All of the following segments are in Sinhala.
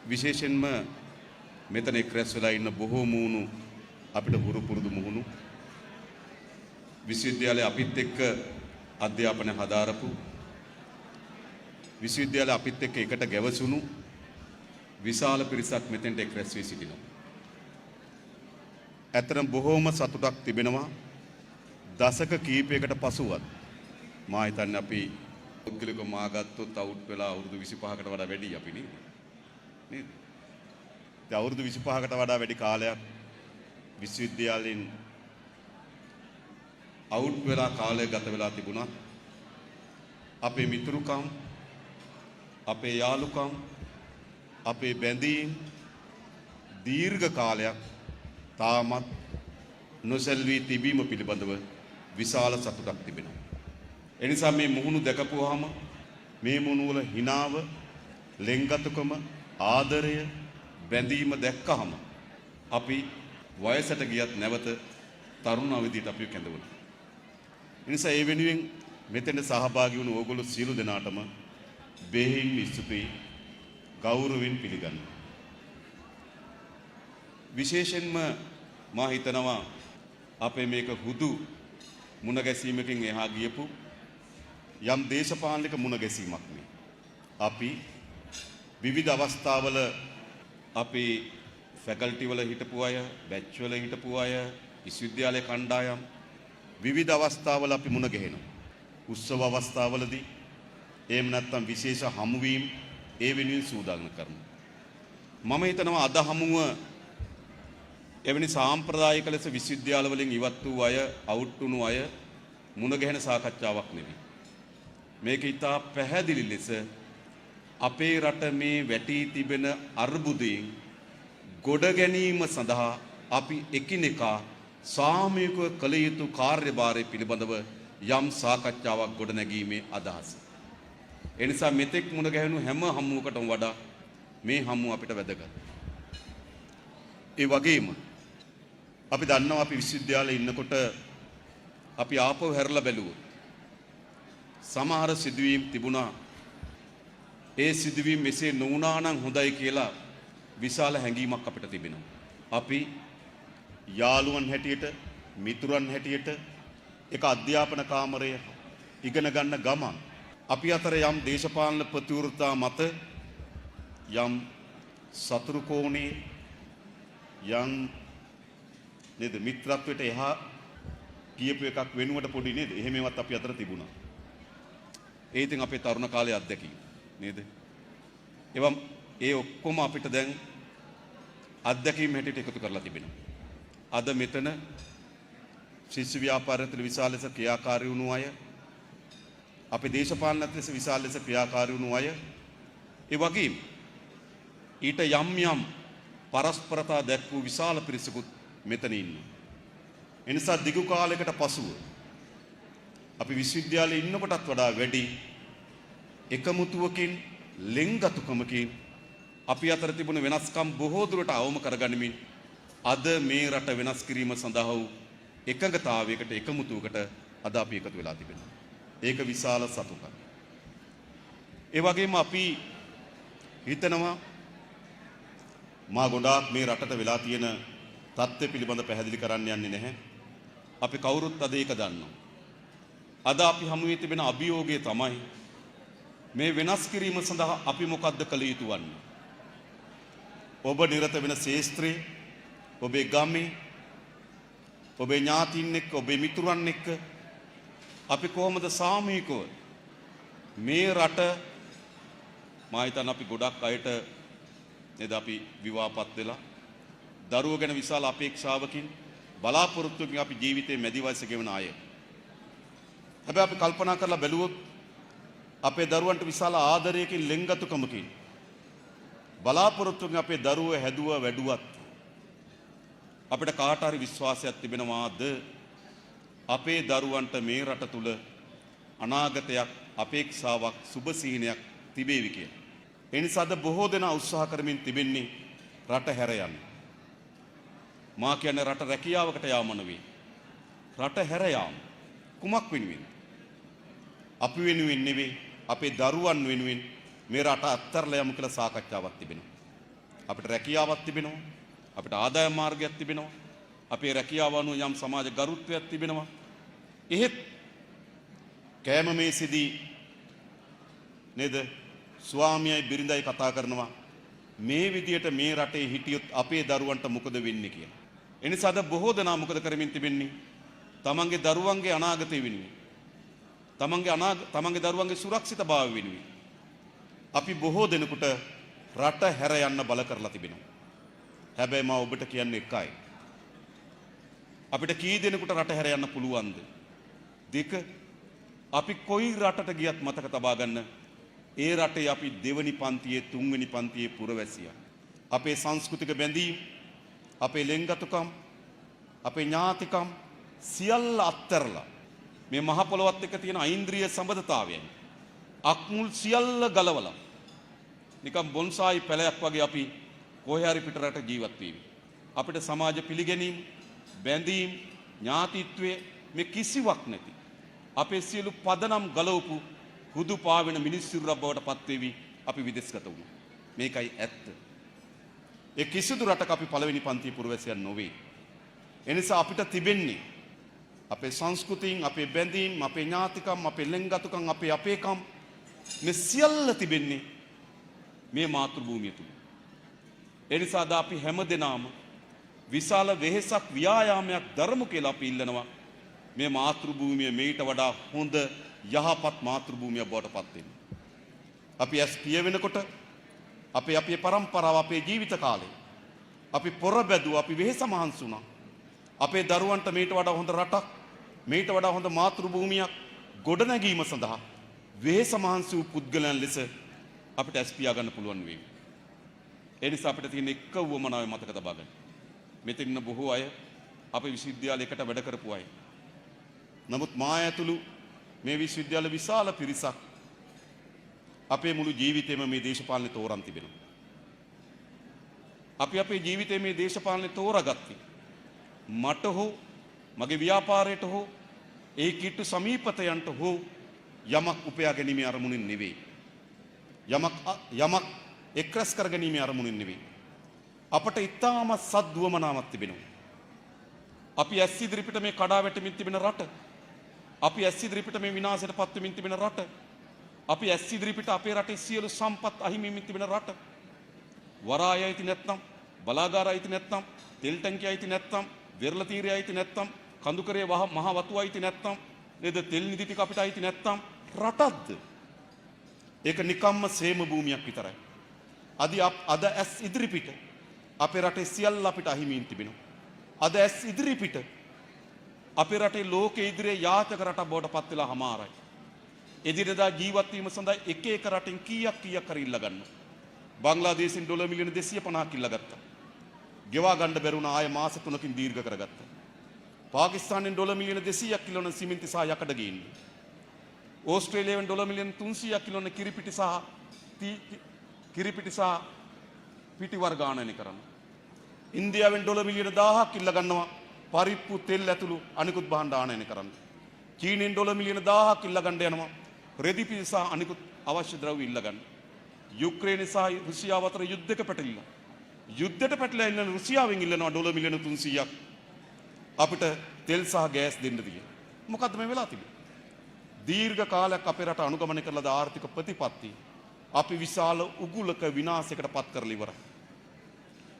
විශේෂයෙන්ම මෙතන එක් රැස් වෙලා ඉන්න බොහෝ මූණු අපිට හුරු පුරුදු මුහුණු විශ්වවිද්‍යාලය අපිත් එක්ක අධ්‍යාපනය හදාරපු විශ්වවිද්‍යාලය අපිත් එක්ක එකට ගැවසුණු විශාල පිරිසක් මෙතෙන්ට එක් රැස් වී සිටිනවා. ඇත්තටම බොහෝම සතුටක් තිබෙනවා. දශක කීපයකට පසුවත් මා හිතන්නේ අපි පුද්ගලිකව මා ගත්තොත් අවුට් වෙලා අවුරුදු 25කට වඩා වැඩි අපි නේද? නේද? දැන් අවුරුදු 25කට වඩා වැඩි කාලයක් විශ්වවිද්‍යාලයෙන් අවුට් වෙලා කාලය ගත වෙලා තිබුණා. අපේ මිතුරුකම්, අපේ යාළුකම්, අපේ බැඳීම් දීර්ඝ කාලයක් තාමත් නොසැලවී තිබීම පිළිබඳව විශාල සතුටක් තිබෙනවා. එනිසා මේ මුහුණු දැකපුවාම මේ මුහුණු වල හිනාව, ලෙන්ගතුකම, ආදරය, බැඳීම දැක්කහම අපි වයසට ගියත් නැවත තරුණ අවදියට අපි කැඳවුණා. එනිසා ඒ වෙනුවෙන් මෙතන සහභාගී වුණු ඕගොල්ලෝ සියලු දෙනාටම බෙහෙයින් ස්තුතියි, ගෞරවයෙන් පිළිගන්නවා. විශේෂයෙන්ම මා හිතනවා අපේ මේක හුදු මුණ ගැසීමකින් එහා ගියපු යම් දේශපාලනික මුණ ගැසීමක් නේ. අපි විවිධ අවස්ථාවල අපේ ෆැකල්ටි වල හිටපු අය, බැච් වල හිටපු අය, විශ්වවිද්‍යාලේ කණ්ඩායම් විවිධ අවස්ථාවල අපි මුණ ගැහෙනවා. උත්සව අවස්ථාවලදී එහෙම නැත්නම් විශේෂ හමුවීම් ඒ වෙනුවෙන් සූදානම් කරනවා. මම හිතනවා අද හමුව එවැනි සාම්ප්‍රදායික ලෙස විශ්වවිද්‍යාල වලින් ඉවත් වූ අය, අවුට් වුණු අය මුණ ගැහෙන සාකච්ඡාවක් නෙවෙයි. මේක ඉතා පැහැදිලි ලෙස අපේ රට මේ වැටී තිබෙන අර්බුදයෙන් ගොඩ ගැනීම සඳහා අපි එකිනෙකා සාමූහිකව කළ යුතු කාර්යභාරය පිළිබඳව යම් සාකච්ඡාවක් ගොඩනැගීමේ අදහස. එනිසා මෙතෙක් මුණ ගැහෙනු හැම හමුවකටම වඩා මේ හමුව අපිට වැදගත්. ඒ වගේම අපි දන්නවා අපි විශ්වවිද්‍යාලේ ඉන්නකොට අපි ආපහු හැරලා බැලුවොත් සමහර සිදුවීම් තිබුණා. ඒ සිදුවීම් මෙසේ නොවුණා නම් හොඳයි කියලා විශාල හැඟීමක් අපිට තිබෙනවා. අපි යාළුවන් හැටියට, මිතුරන් හැටියට එක අධ්‍යාපන කාමරය ඉගෙන ගන්න ගමන් අපි අතර යම් දේශපාලන ප්‍රතිවෘත්තා මත යම් සතුරු කෝණේ යම් නේද මිත්‍රත්වයට එහා කියපු එකක් වෙනුවට පොඩි නේද එහෙමවත් අපි අතර තිබුණා. ඒ ඉතින් අපේ තරුණ කාලයේ අත්දැකීම් නේද? එවම් ඒ ඔක්කොම අපිට දැන් අත්දැකීම් හැටියට එකතු කරලා තිබෙනවා. අද මෙතන ශිෂ්‍ය ව්‍යාපාරයේ විශාල ලෙස ක්‍රියාකාරී වුණු අය, අපේ දේශපාලනත් ලෙස විශාල ලෙස ක්‍රියාකාරී වුණු අය, ඒ වගේම ඊට යම් යම් පරස්පරතා දැක්වූ විශාල පිරිසකුත් මෙතන ඉන්නවා. එනිසා දිගු කාලයකට පසුව අපි විශ්වවිද්‍යාලයේ ඉන්නකොටත් වඩා වැඩි එකමුතුවකින්, ලෙන්ගතුකමකින් අපි අතර තිබුණු වෙනස්කම් බොහෝ දුරට අවම කරගනිමින් අද මේ රට වෙනස් කිරීම සඳහා වූ එකඟතාවයකට, එකමුතුවකට අද අපි එකතු වෙලා තිබෙනවා. ඒක විශාල සතුටක්. ඒ වගේම අපි හිතනවා මා ගොඩාක් මේ රටට වෙලා තියෙන තත්ත්වය පිළිබඳ පැහැදිලි කරන්න යන්නේ නැහැ. අපි කවුරුත් අද ඒක දන්නවා. අද අපි හමුවේ තිබෙන අභියෝගය තමයි මේ වෙනස් කිරීම සඳහා අපි මොකද්ද කළ යුතු වන්නේ? ඔබ නිරත වෙන ශාස්ත්‍රයේ, ඔබේ ගමේ, ඔබේ ඥාතීන් එක්ක, ඔබේ මිතුරන් එක්ක අපි කොහොමද සාමූහිකව මේ රට මා හිතන අපි ගොඩක් අයට නේද අපි විවාහපත් වෙලා දරුවෝ ගැන විශාල අපේක්ෂාවකින් බලාපොරොත්තුවකින් අපි ජීවිතේ මැදි වයසේ ගෙවන අය. හැබැයි අපි කල්පනා කරලා බැලුවොත් අපේ දරුවන්ට විශාල ආදරයකින්, ලෙන්ගතුකමකින් බලාපොරොත්තුවකින් අපේ දරුවෝ හැදුවා වැඩුවත් අපිට කාට හරි විශ්වාසයක් තිබෙනවාද අපේ දරුවන්ට මේ රට තුල අනාගතයක්, අපේක්ෂාවක්, සුබ සිහිනයක් තිබේවි කියලා. ඒ නිසාද බොහෝ දෙනා උත්සාහ කරමින් තිබෙන්නේ රට හැර යන්න. මා කියන්නේ රට රැකියාවකට යාම නෙවෙයි. රට හැර යාම. කුමක් වෙනුවෙන්? අපි වෙනුවෙන් නෙවෙයි, අපේ දරුවන් වෙනුවෙන් මේ රට අත්හැරලා යමු කියලා සාකච්ඡාවක් තිබෙනවා. අපිට රැකියාවක් තිබෙනවා. අපිට ආදායම් මාර්ගයක් තිබෙනවා. අපේ රැකියාව අනුව යම් සමාජ ගරුත්වයක් තිබෙනවා. එහෙත් කෑම මේසෙදී නේද ස්වාමියයි බිරිඳයි කතා කරනවා මේ විදියට මේ රටේ හිටියොත් අපේ දරුවන්ට මොකද වෙන්නේ කියලා. එනිසා අද බොහෝ දෙනා මොකද කරමින් තිබෙන්නේ? තමන්ගේ දරුවන්ගේ අනාගතය වෙනුවෙන්, තමන්ගේ දරුවන්ගේ සුරක්ෂිතභාවය වෙනුවෙන් අපි බොහෝ දෙනෙකුට රට හැර යන්න බල කරලා තිබෙනවා. හැබැයි මම ඔබට කියන්නේ එකයි. අපිට කී දෙනෙකුට රට හැර යන්න පුළුවන්ද? දෙක. අපි කොයි රටට ගියත් මතක තබා ගන්න ඒ රටේ අපි දෙවනි පන්තියේ තුන්වෙනි පන්තියේ පුරවැසියා. අපේ සංස්කෘතික බැඳීම්, අපේ ලෙන්ගතුකම්, අපේ ඥාතිකම් සියල්ල අත්හැරලා මේ මහ පොළොවත් එක්ක තියෙන ඓන්ද්‍රිය සම්බන්ධතාවයන් අක්මුල් සියල්ල ගලවලා නිකම් බොන්සායි පැලයක් වගේ අපි කොහේ හරි පිටරට ජීවත් වෙවි. අපිට සමාජ පිළිගැනීම, බැඳීම්, ඥාතිත්වය මේ කිසිවක් නැති අපේ සියලු පදනම් ගලවපු හුදු පාවෙන මිනිස්සුරක් බවට පත් වෙවි අපි විදේශගත වුණා. මේකයි ඇත්ත. ඒ කිසිදු රටක අපි පළවෙනි පන්තියේ පුරවැසියන් නොවේ. එනිසා අපිට තිබෙන්නේ අපේ සංස්කෘතියෙන්, අපේ බැඳීම්, අපේ ඥාතිකම්, අපේ ලෙන්ගතුකම්, අපේ අපේකම් මේ සියල්ල තිබෙන්නේ මේ මාතෘ භූමිය තුල. එනිසා අද අපි හැමදෙනාම විශාල වෙහෙසක් ව්‍යායාමයක් දරමු කියලා අපි ඉල්ලනවා. මේ මාතෘ භූමිය මේට වඩා හොඳ යහපත් මාතෘ භූමියක් බවට පත් වෙන්න. අපි ඇස් පිය වෙනකොට අපේ පරම්පරාව, අපේ ජීවිත කාලේ අපි පොර බැදුවා, අපි වෙහෙස මහන්සි වුණා. අපේ දරුවන්ට මේට වඩා හොඳ රටක්, මේට වඩා හොඳ මාතෘ භූමියක් ගොඩනැගීම සඳහා වෙහෙස මහන්සි වූ පුද්ගලයන් ලෙස අපිට ඇස් පියා ගන්න පුළුවන් වෙයි. ඒ නිසා අපිට තියෙන එක වුවමනාව මතක තබා ගන්න. මෙතන ඉන්න බොහෝ අය අපේ විශ්වවිද්‍යාලයකට වැඩ කරපු අය. නමුත් මා ඇතුළු මේ විශ්වවිද්‍යාල විශාල පිරිසක් අපේ මුළු ජීවිතේම මේ දේශපාලනේ තෝරන් තිබෙනවා. අපි අපේ ජීවිතේ මේ දේශපාලනේ තෝරාගත්තේ මට හෝ මගේ ව්‍යාපාරයට හෝ ඒ කිට්ටු සමීපතයන්ට හෝ යමක් උපයා ගැනීමේ අරමුණින් නෙවෙයි. යමක් එක්රැස් කර ගැනීමේ අරමුණින් නෙවෙයි. අපට ඊටාම සද්දුවමනාවක් තිබෙනවා. අපි ඇස් ඉදිරිපිට මේ කඩා වැටෙමින් තිබෙන රට, අපි ඇස් ඉදිරිපිට මේ විනාශයට පත් වෙමින් තිබෙන රට, අපි ඇස් ඉදිරිපිට අපේ රටේ සියලු සම්පත් අහිමි වෙමින් තිබෙන රට. වරාය අයිති නැත්නම්, බලාගාර අයිති නැත්නම්, තෙල් ටැංකිය අයිති නැත්නම්, වෙරළ තීරය අයිති නැත්නම්, කඳුකරේ මහ වතු අයිති නැත්නම්, නේද තෙල් නිදි ටික අපිට අයිති නැත්නම් රටක්ද? ඒක නිකම්ම සේම භූමියක් විතරයි. අද ඇස් ඉදිරිපිට අපේ රටේ සියල්ල අපිට අහිමින් තිබෙනවා. අද ඇස් ඉදිරිපිට අපේ රටේ ලෝකයේ ඉදිරියේ යාචක රටක් බවට පත් වෙලා හමාරයි. එදිනෙදා ජීවත් වීම සඳහා එක එක රටින් කීයක් හරි ඉල්ල ගන්නවා. බංග්ලාදේශෙන් ඩොලර් මිලියන 250ක් ඉල්ල ගත්තා. ගෙවා ගන්න බැරුණා, ආය මාස 3කින් දීර්ඝ කරගත්තා. පාකිස්තානෙන් ඩොලර් මිලියන 200ක් කිලෝන සිමෙන්ති සහ යකඩ ගේන්නේ. ඕස්ට්‍රේලියාවෙන් ඩොලර් මිලියන 300ක් කිලෝන කිරිපිටි සහ පිටි වර්ග ආනයනය කරනවා. ඉන්දියාවෙන් ඩොලර් මිලියන 1000ක් ඉල්ල ගන්නවා පරිප්පු තෙල් ඇතුළු අනිකුත් භාණ්ඩ ආනයනය කරන්න. චීනෙන් ඩොලර් මිලියන 1000ක් ඉල්ල ගන්න යනවා රෙදි පිටි සහ අනිකුත් අවශ්‍ය ද්‍රව්‍ය ඉල්ල ගන්න. යුක්‍රේනය සහ රුසියාව අතර යුද්ධයක පැටලිලා. යුද්ධයට පැටලලා ඉන්න රුසියාවෙන් ඉල්ලනවා ඩොලර් මිලියන 300ක් අපිට තෙල් සහ ගෑස් දෙන්න දී. මොකද්ද මේ වෙලා තිබෙන්නේ? දීර්ඝ කාලයක් අපේ රට අනුගමනය කළාද ආර්ථික ප්‍රතිපත්ති අපි විශාල උගුලක විනාශයකට පත් කරලා ඉවරයි.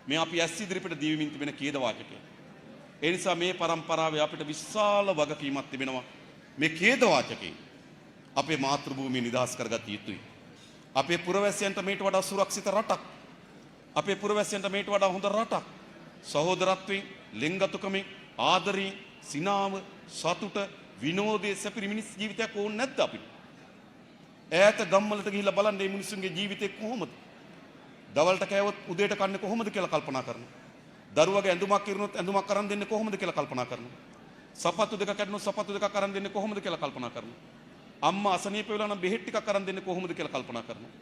මේ අපි ඇස් ඉදිරිපිට දීවිමින් තිබෙන ඛේද වාචකය. ඒ නිසා මේ පරම්පරාවේ අපිට විශාල වගකීමක් තිබෙනවා. මේ ඛේද වාචකේ අපේ මාතෘ භූමිය නිදහස් කරගත යුතුයි. අපේ පුරවැසියන්ට මේට වඩා සුරක්ෂිත රටක්, අපේ පුරවැසියන්ට මේට වඩා හොඳ රටක් සහෝදරත්වයෙන්, ලෙන්ගතුකමෙන්, ආදරයෙන්, සිනාව, සතුට, විනෝදයේ සැපිරි මිනිස් ජීවිතයක් ඕනේ නැද්ද අපිට? ඈත ගම්වලට ගිහිල්ලා බලන්න මේ මිනිස්සුන්ගේ ජීවිතේ කොහොමද? දවල්ට කෑවොත් උදේට කන්නේ කොහොමද කියලා කල්පනා කරනවා. දරුවගේ ඇඳුමක් කිරුණොත් ඇඳුමක් අරන් දෙන්නේ කොහොමද කියලා කල්පනා කරනවා. සපත්තු දෙකක් කැඩුණොත් සපත්තු දෙකක් අරන් දෙන්නේ කොහොමද කියලා කල්පනා කරනවා. අම්මා අසනීප වෙලා නම් බෙහෙත් ටිකක් අරන් දෙන්නේ කොහොමද කියලා කල්පනා කරනවා.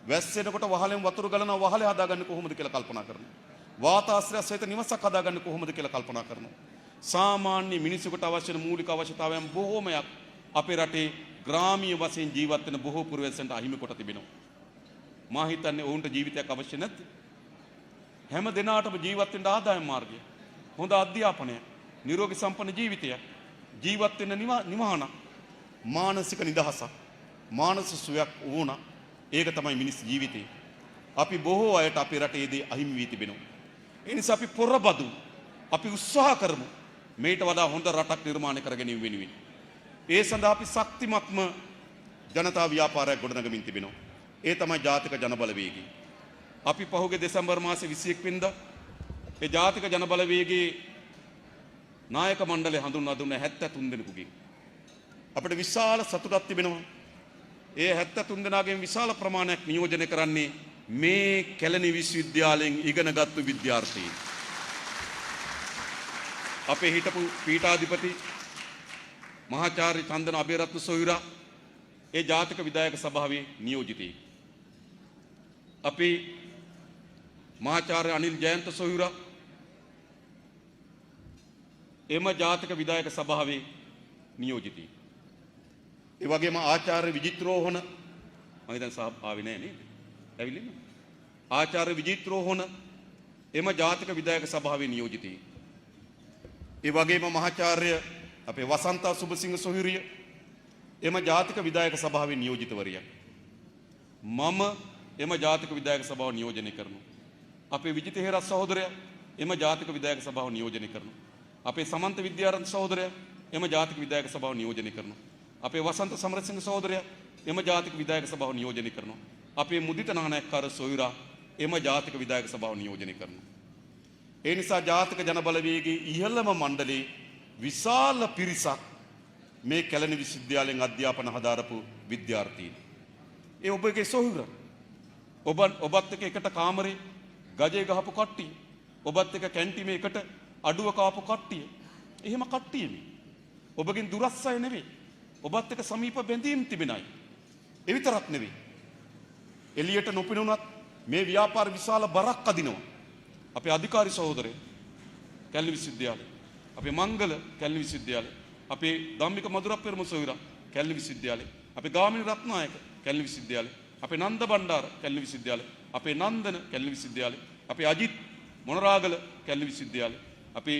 වැස්සෙනකොට වහලෙන් වතුර ගලනවා වහලේ හදාගන්නේ කොහොමද කියලා කල්පනා කරනවා. වාතාශ්‍රය සහිත නිවසක් හදාගන්නේ කොහොමද කියලා කල්පනා කරනවා. සාමාන්‍ය මිනිසෙකුට අවශ්‍ය වෙන මූලික අවශ්‍යතාවයන් බොහෝමයක් අපේ රටේ ග්‍රාමීය වශයෙන් ජීවත් වෙන බොහෝ පුරවැසියන්ට අහිමි කොට තිබෙනවා. මා හිතන්නේ ඔවුන්ට ජීවිතයක් අවශ්‍ය නැද්ද? හැම දිනාටම ජීවත් වෙන්න ආදායම් මාර්ගය, හොඳ අධ්‍යාපනය, නිරෝගී සම්පන්න ජීවිතයක්, ජීවත් වෙන්න නිවහන, මානසික නිදහසක්, මානසික සුවයක් ඕන. ඒක තමයි මිනිස් ජීවිතේ. අපි බොහෝ අයට අපේ රටේදී අහිමි වී තිබෙනවා. ඒ නිසා අපි පොරබදු අපි උත්සාහ කරමු මේට වඩා හොඳ රටක් නිර්මාණය කර ගැනීම වෙනුවෙන්. ඒ සඳහා අපි ශක්තිමත්ම ජනතා ව්‍යාපාරයක් ගොඩනගමින් තිබෙනවා. ඒ තමයි ජාතික ජනබලවේගය. අපි පහුගිය දෙසැම්බර් මාසේ 21 වෙනිදා ඒ ජාතික ජනබලවේගයේ නායක මණ්ඩලය හඳුන්වා දුන්න 73 දෙනෙකුගෙන් අපිට විශාල සතුටක් තිබෙනවා. ඒ 73 දෙනාගෙන් විශාල ප්‍රමාණයක් නියෝජනය කරන්නේ මේ කැලණි විශ්වවිද්‍යාලයෙන් ඉගෙනගත්තු විද්‍යාර්ථීන්. අපේ හිටපු පීඨාධිපති මහාචාර්ය චන්දන අබේරත්න සොයුරා ඒ ජාතික විධායක සභාවේ නියෝජිතයෙක්. අපි මහාචාර්ය අනිල් ජයන්ත සොයුරා එම ජාතික විධායක සභාවේ නියෝජිතයෙක්. ඒ වගේම ආචාර්ය විජිත් රෝහණ මම හිතන්නේ සහභාගී ආවේ නැහැ නේද? ඇවිල්ලා ඉන්නවා. ආචාර්ය විජිත් රෝහණ එම ජාතික විධායක සභාවේ නියෝජිතයෙක්. ඒ වගේම මහාචාර්ය අපේ වසන්තා සුබසිංහ සොහොයුරිය එම ජාතික විධායක සභාවේ නියෝජිතවරියක්. මම එම ජාතික විධායක සභාව නියෝජනය කරනවා. අපේ විජිත හේරත් සහෝදරයා එම ජාතික විධායක සභාව නියෝජනය කරනවා. අපේ සමන්ත විද්‍යාරත්න සහෝදරයා එම ජාතික විධායක සභාව නියෝජනය කරනවා. අපේ වසන්ත සමරසිංහ සහෝදරයා එම ජාතික විධායක සභාව නියෝජනය කරනවා. අපේ මුදිත නානායක්කාර සොයුරා එම ජාතික විධායක සභාව නියෝජනය කරනවා. ඒ නිසා ජාතික ජනබලවේගයේ ඉහළම මණ්ඩලයේ විශාල පිරිසක් මේ කැලණි විශ්වවිද්‍යාලයෙන් අධ්‍යාපන හදාරපු විද්‍යාර්ථීන්. ඒ ඔබගේ සොහොයුර ඔබත් එක්ක එකට කාමරේ ගජේ ගහපු කට්ටිය, ඔබත් එක්ක කැන්ටිමේ එකට අඩුව කාපු කට්ටිය. එහෙම කට්ටිය මේ. ඔබගෙන් දුරස් අය නෙවෙයි. ඔබත් එක්ක සමීප බැඳීම් තිබෙන අය. ඒ විතරක් නෙවෙයි. එළියට නොපෙනුනත් මේ ව්‍යාපාර විශාල බරක් අදිනවා. අපේ අධිකාරි සහෝදරයෝ කැලණි විශ්වවිද්‍යාලය, අපේ මංගල කැලණි විශ්වවිද්‍යාලය, අපේ ධම්මික මధుරප්පෙරම සොයුරා කැලණි විශ්වවිද්‍යාලය, අපේ ගාමිණී රත්නායක කැලණි විශ්වවිද්‍යාලය, අපේ නන්ද බණ්ඩාර කැලණි විශ්වවිද්‍යාලය, අපේ නන්දන කැලණි විශ්වවිද්‍යාලය, අපේ අජිත් මොනරාගල කැලණි විශ්වවිද්‍යාලය, අපේ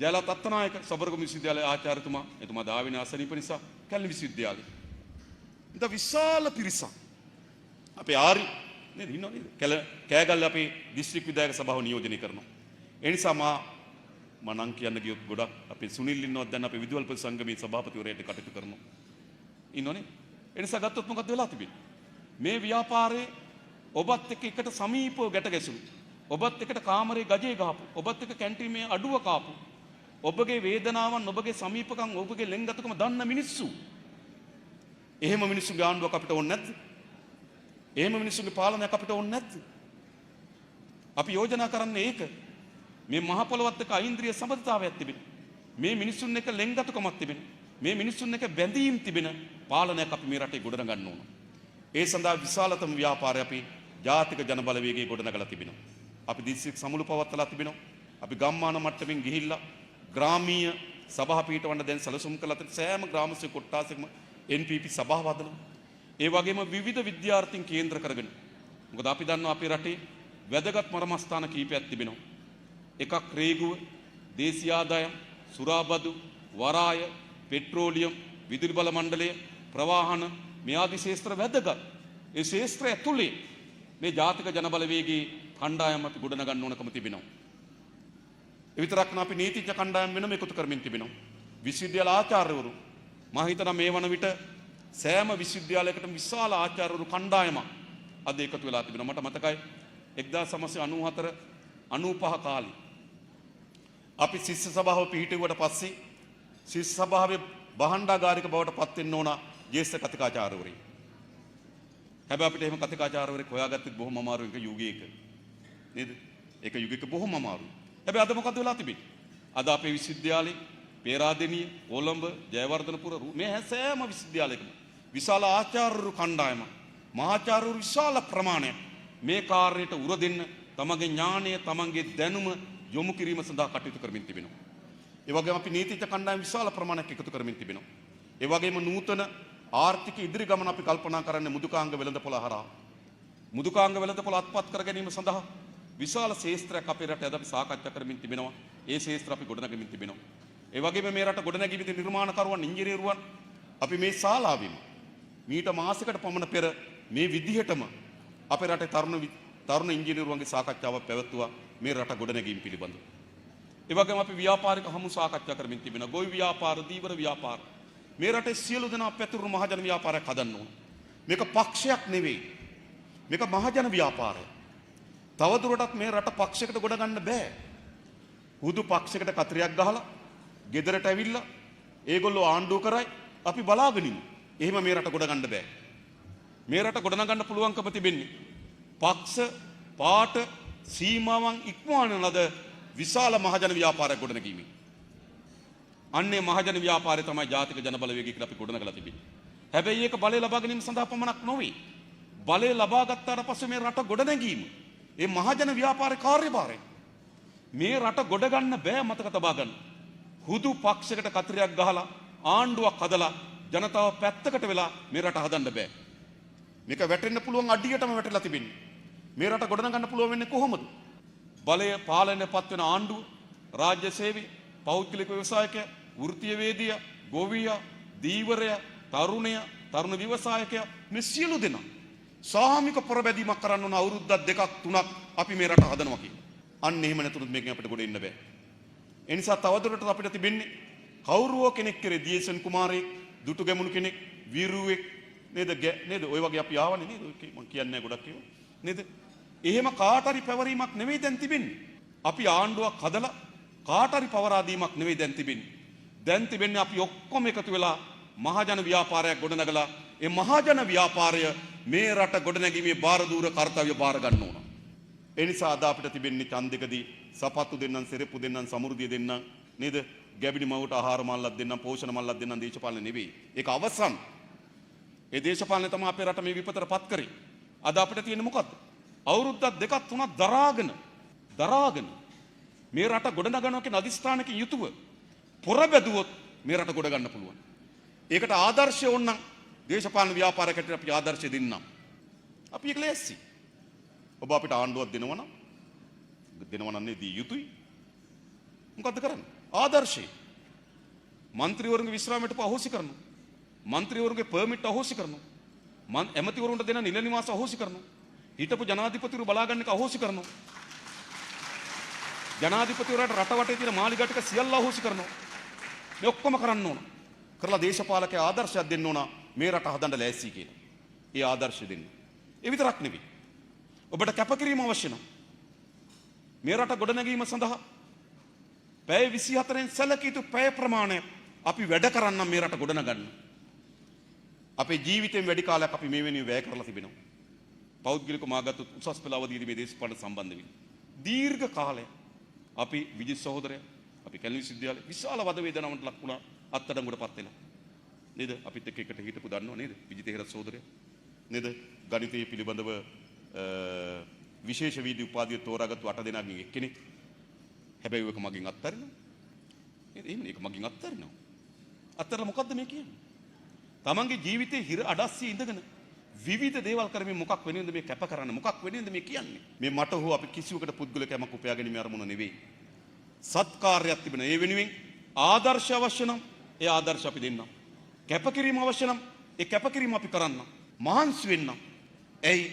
ජයලත් අත්තනායක සබරගම විශ්වවිද්‍යාලයේ ආචාර්යතුමා එතුමා දාවින අසනීප නිසා කැලණි විශ්වවිද්‍යාලය. ඉතින් විශාල පිරිසක් අපේ ආරි නේද ඉන්නව නේද? කෑගල්ල අපේ දිස්ත්‍රික් විධායක සභාව නියෝජනය කරනවා. ඒ නිසා මම නම් කියන්න ගියොත් ගොඩක් අපේ සුනිල් ඉන්නවත් දැන් අපේ විදුහල්පති සංගමේ සභාපතිවරයාට කටයුතු කරනවා. ඉන්නවනේ. ඒ නිසා ගත්තොත් මොකද වෙලා තිබෙන්නේ? මේ ව්‍යාපාරේ ඔබත් එක්ක එකට සමීපව ගැට ගැසුණු, ඔබත් එක්කට කාමරේ ගජේ ගහපු, ඔබත් එක්ක කැන්ටිමේ අඩුව කාපු, ඔබගේ වේදනාවන්, ඔබගේ සමීපකම්, ඔබගේ ලෙන්ගතුකම දන්න මිනිස්සු. එහෙම මිනිස්සුගේ ආණ්ඩුවක් අපිට ඕනේ නැද්ද? එහෙම මිනිස්සුගේ පාලනයක් අපිට ඕනේ නැද්ද? අපි යෝජනා කරන්නේ ඒක. මේ මහ පොළොවත් එක්ක ඓන්ද්‍රිය සම්බන්ධතාවයක් තිබෙන, මේ මිනිස්සුන් එක්ක ලෙන්ගතුකමක් තිබෙන, මේ මිනිස්සුන් එක්ක බැඳීම් තිබෙන පාලනයක් අපි මේ රටේ ගොඩනගන්න ඕන. ඒ සඳහා විශාලතම ව්‍යාපාරය අපි ජාතික ජනබලවේගයේ ගොඩනගලා තිබෙනවා. අපි දිස්ත්‍රික් සමුළු පවත්වලා තිබෙනවා. අපි ගම්මාන මට්ටමින් ගිහිල්ලා ග්‍රාමීය සභා පීඨවන්න දැන් සැලසුම් කළා. සෑම ග්‍රාමස්ථ කොට්ටාසෙකම NPP සභාව හදනවා. ඒ වගේම විවිධ විද්‍යාර්ථීන් කේන්ද්‍ර කරගෙන. මොකද අපි දන්නවා අපේ රටේ වැදගත් මර්මස්ථාන කීපයක් තිබෙනවා. එකක් රේගුව, දේශීය ආදායම්, සුරාබදු, වරාය, පෙට්‍රෝලියම්, විදුලි බල මණ්ඩලය, ප්‍රවාහන මේ ආදී ශේත්‍ර වැදගත්. ඒ ශේත්‍ර ඇතුලේ මේ ජාතික ජනබලවේගයේ කණ්ඩායම් අපි ගොඩනගන්න ඕනකම තිබෙනවා. ඒ විතරක් නෙවෙයි අපි නීතිඥ කණ්ඩායම් වෙනම එකතු කරමින් තිබෙනවා. විශ්වවිද්‍යාල ආචාර්යවරු මම හිතනවා මේ වන විට සෑම විශ්වවිද්‍යාලයකටම විශාල ආචාර්යවරු කණ්ඩායමක් අද එකතු වෙලා තිබෙනවා. මට මතකයි 1994 95 කාලේ අපි ශිෂ්‍ය සභාව පිහිටුවට පස්සේ ශිෂ්‍ය සභාවේ භාණ්ඩාගාරික බවට පත් වෙන්න ඕන ජ්‍යෙෂ්ඨ කතිකාචාර්යවරු. හැබැයි අපිට එහෙම කතිකාචාර්යවරයෙක් හොයාගත්තෙත් බොහොම අමාරු එක යුගයක. නේද? ඒක යුගයක බොහොම අමාරුයි. හැබැයි අද මොකද වෙලා තිබෙන්නේ? අද අපේ විශ්වවිද්‍යාලේ පේරාදෙණිය, කොළඹ, ජයවර්ධනපුර මේ සෑම විශ්වවිද්‍යාලයකම විශාල ආචාර්යවරු කණ්ඩායම, මහාචාර්යවරු විශාල ප්‍රමාණයක් මේ කාර්යයට උර දෙන්න තමගේ ඥාණය, තමන්ගේ දැනුම යොමු කිරීම සඳහා කටයුතු කරමින් තිබෙනවා. ඒ වගේම අපි නීතිඥ කණ්ඩායම් විශාල ප්‍රමාණයක් එකතු කරමින් තිබෙනවා. ඒ වගේම නූතන ආර්ථික ඉදිරි ගමන අපි කල්පනා කරන්නේ මුදුකාංග වෙළඳපොළ හරහා. මුදුකාංග වෙළඳපොළ අත්පත් කර ගැනීම සඳහා විශාල ශේෂ්ත්‍රයක් අපේ රටේ අද අපි සාකච්ඡා කරමින් තිබෙනවා. ඒ ශේෂ්ත්‍ර අපි ගොඩනගමින් තිබෙනවා. ඒ වගේම මේ රට ගොඩනැගිලි නිර්මාණකරුවන් ඉංජිනේරුවන් අපි මේ ශාලාවෙම මීට මාසයකට පමණ පෙර මේ විදිහටම අපේ රටේ තරුණ ඉංජිනේරුවන්ගේ සාකච්ඡාවක් පැවැත්වුවා මේ රට ගොඩනැගීම් පිළිබඳව. ඒ වගේම අපි ව්‍යාපාරික හමු සාකච්ඡා කරමින් තිබෙනවා. ගොවි ව්‍යාපාර, දීවර ව්‍යාපාර. මේ රටේ සියලු දෙනා පැතුරු මහජන ව්‍යාපාරයක් හදන්න ඕන. මේක පක්ෂයක් නෙවෙයි. මේක මහජන ව්‍යාපාරය. තවදුරටත් මේ රට පක්ෂයකට ගොඩ ගන්න බෑ. හුදු පක්ෂයකට කතරයක් ගහලා ගෙදරට ඇවිල්ලා ඒගොල්ලෝ ආණ්ඩුව කරයි අපි බලාගෙන ඉමු. එහෙම මේ රට ගොඩ ගන්න බෑ. මේ රට ගොඩනගන්න පුළුවන්කම තිබෙන්නේ පක්ෂ පාට සීමාවන් ඉක්මවන ලද විශාල මහජන ව්‍යාපාරයක් ගොඩනැගීමේ. අන්නේ මහජන ව්‍යාපාරය තමයි ජාතික ජන බලවේගය කියලා අපි ගොඩනගලා තිබෙන්නේ. හැබැයි ඒක බලය ලබා ගැනීම සඳහා පමණක් නොවේ. බලය ලබා ගත්තාට පස්සේ මේ රට ගොඩනැගීම ඒ මහජන ව්‍යාපාරේ කාර්යභාරය මේ රට ගොඩ ගන්න බෑ. මතක තබා ගන්න. හුදු පක්ෂයකට කතරයක් ගහලා ආණ්ඩුවක් හදලා ජනතාව පැත්තකට වෙලා මේ රට හදන්න බෑ. මේක වැටෙන්න පුළුවන් අඩියටම වැටලා තිබෙන්නේ. මේ රට ගොඩනගන්න පුළුවන් වෙන්නේ කොහොමද? බලය පාලනය පත් වෙන ආණ්ඩුව, රාජ්‍ය සේවී, පෞද්ගලික ව්‍යවසායකයා, වෘත්තීය වේදියා, ගොවියා, දීවරයා, තරුණයා, තරුණ ව්‍යවසායකයා මේ සියලු දෙනා සාමික පොරබැදීමක් කරන්න ඕන අවුරුද්දක් දෙකක් තුනක් අපි මේ රට හදනවා කියන. අන්න එහෙම නැතුනොත් මේකෙන් අපිට ගොඩ එන්න බෑ. ඒ නිසා තවදුරටත් අපිට තිබෙන්නේ කවුරුව කෙනෙක් කරේ දියසන් කුමාරයෙක්, දුටු ගැමුණු කෙනෙක්, වීරුවෙක් නේද ඔය වගේ අපි ආවනේ නේද? මම කියන්නේ ගොඩක් ඒවා නේද? එහෙම කාට හරි පැවරීමක් නෙවෙයි දැන් තිබෙන්නේ. අපි ආණ්ඩුවක් හදලා කාට හරි පවරා දීමක් නෙවෙයි දැන් තිබෙන්නේ. දැන් තිබෙන්නේ අපි ඔක්කොම එකතු වෙලා මහජන ව්‍යාපාරයක් ගොඩනගලා ඒ මහජන ව්‍යාපාරය මේ රට ගොඩනැගීමේ බාරදූර කාර්යය බාර ගන්න ඕන. ඒ නිසා අද අපිට තිබෙන්නේ ඡන්දකදී සපත්තු දෙන්නම්, සෙරෙප්පු දෙන්නම්, සමෘද්ධිය දෙන්නම් නේද? ගැබිනි මවුට ආහාර මල්ලක් දෙන්නම්, පෝෂණ මල්ලක් දෙන්නම් දේශපාලන නෙවෙයි. ඒක අවසන්. ඒ දේශපාලනය තමයි අපේ රට මේ විපතටපත් කරේ. අද අපිට තියෙන්නේ මොකද්ද? අවුරුද්දක් දෙකක් තුනක් දරාගෙන මේ රට ගොඩනගනවා කියන අදිස්ථානකින් යුතුව පොර බැදුවොත් මේ රට ගොඩ ගන්න පුළුවන්. ඒකට ආදර්ශය ඕනනම් දේශපාලන ව්‍යාපාරයකට අපි ආදර්ශය දෙන්නම්. අපි ඒක ලෑස්ති. ඔබ අපිට ආණ්ඩුවක් දෙනවා නම් දී යුතුයි. මොකද්ද කරන්නේ? ආදර්ශය. മന്ത്രിවරුන්ගේ විශ්‍රාමයට අහෝසි කරනවා. മന്ത്രിවරුන්ගේ පර්මිට් අහෝසි කරනවා. ඇමතිවරුන්ට දෙන නිල නිවාස අහෝසි කරනවා. හිටපු ජනාධිපතිවරු බලාගන්න එක අහෝසි කරනවා. ජනාධිපතිවරයාට රට වටේ තියෙන මාලිගා ටික සියල්ල අහෝසි කරනවා. මේ ඔක්කොම කරන්න ඕන. කරලා දේශපාලකයා ආදර්ශයක් දෙන්න ඕන මේ රට හදන්න ලෑස්ති කියලා. ඒ ආදර්ශය දෙන්න. ඒ විතරක් නෙවෙයි. ඔබට කැපකිරීම අවශ්‍ය නම් මේ රට ගොඩනැගීම සඳහා පැය 24න් සැලකිය යුතු පැය ප්‍රමාණය අපි වැඩ කරන්න මේ රට ගොඩනගන්න. අපේ ජීවිතයෙන් වැඩි කාලයක් අපි මේ වෙනුවෙන් වැය කරලා තිබෙනවා. පෞද්ගලික මාගත් උසස් පෙළ අවධියේදී මේ දේශපාලන සම්බන්ධ වෙන්නේ. දීර්ඝ කාලයක් අපි විජිත් සහෝදරයා, අපි කැලණි විශ්වවිද්‍යාලේ විශාල වද වේදනාවන්ට ලක් වුණා, අත්අඩංගුවටපත් වෙලා. නේද? අපිත් එකට හිටපු දන්නව නේද? විජිත් හේරත් සහෝදරයා. නේද? ගණිතය පිළිබඳව විශේෂ වීදි උපාධිය තෝරාගත්තු 8 දෙනාගෙන් එක්කෙනෙක්. හැබැයි ඒක මගෙන් අත්හරිනවා. නේද? එහෙම ඒක මගෙන් අත්හරිනවා. අත්හැරලා මොකද්ද මේ කියන්නේ? තමන්ගේ ජීවිතේ හිර අඩස්සිය ඉඳගෙන විවිධ දේවල් කරමින් මොකක් වෙනින්ද මේ කැප කරන්නේ? මොකක් වෙනින්ද මේ කියන්නේ? මේ මට හෝ අපි කිසිවකට පුද්ගලිකයමක් උපයා ගැනීම අරමුණ නෙවෙයි. සත්කාර්යයක් තිබෙන. ඒ වෙනුවෙන් ආදර්ශ අවශ්‍ය නම් ඒ ආදර්ශ අපි දෙන්නම්. කැපකිරීම අවශ්‍ය නම් ඒ කැපකිරීම අපි කරන්නම්. මහන්සි වෙන්නම්. ඇයි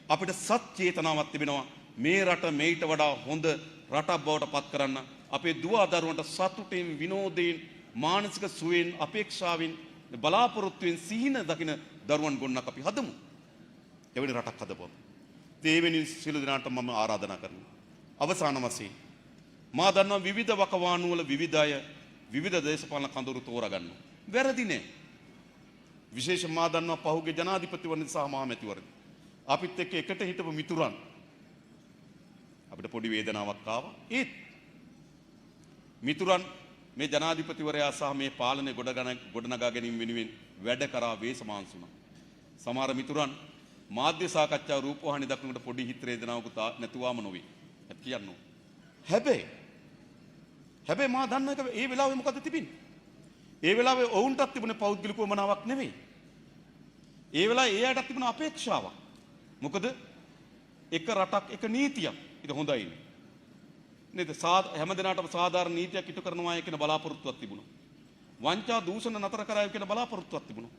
අපිට සත් චේතනාවක් තිබෙනවා මේ රට මේට වඩා හොඳ රටක් බවට පත් කරන්න. අපේ දුව දරුවන්ට සතුටින්, විනෝදයෙන්, මානසික සුවයෙන්, අපේක්ෂාවෙන්, බලාපොරොත්තුවෙන් සිහින දකින දරුවන් ගොන්නක් අපි හදමු. එවැනි රටක් හදපුවා. තේවෙනි සියලු දෙනාට මම ආරාධනා කරනවා. අවසාන වශයෙන් මා දන්නවා විවිධ වකවානු වල විවිධ අය විවිධ දේශපාලන කඳවුරු තෝරාගන්නවා. වැරදි නෑ. විශේෂයෙන් මා දන්නවා පහුගිය ජනාධිපතිවරණ සහ මහමැතිවරණ අපිත් එක්ක එකට හිටපු මිතුරන් අපිට පොඩි වේදනාවක් ආවා. ඒත් මිතුරන් මේ ජනාධිපතිවරයා සහ මේ පාලනය ගොඩනගා ගැනීම වෙනුවෙන් වැඩ කරා වේසමාංශුණා. සමහර මිතුරන් මාධ්‍ය සාකච්ඡා රූපවාහිනී දක්වනකොට පොඩි හිත වේදනාවකුත් නැතුවම නොවේ. ඒක කියන්න. හැබැයි මා දන්න එක ඒ වෙලාවේ මොකද තිබින්නේ? ඒ වෙලාවේ ඔවුන්ටත් තිබුණේ පෞද්ගලික වමනාවක් නෙවෙයි. ඒ වෙලාවේ ඒ අයටත් තිබුණ අපේක්ෂාවක්. මොකද එක රටක් එක නීතියක්. ඒක හොඳයිනේ. නේද? හැම දිනකටම සාධාරණ නීතියක් ඉටු කරනවා කියන බලාපොරොත්තුවක් තිබුණා. වංචා දූෂණ නතර කරායි කියලා බලාපොරොත්තුවක් තිබුණා.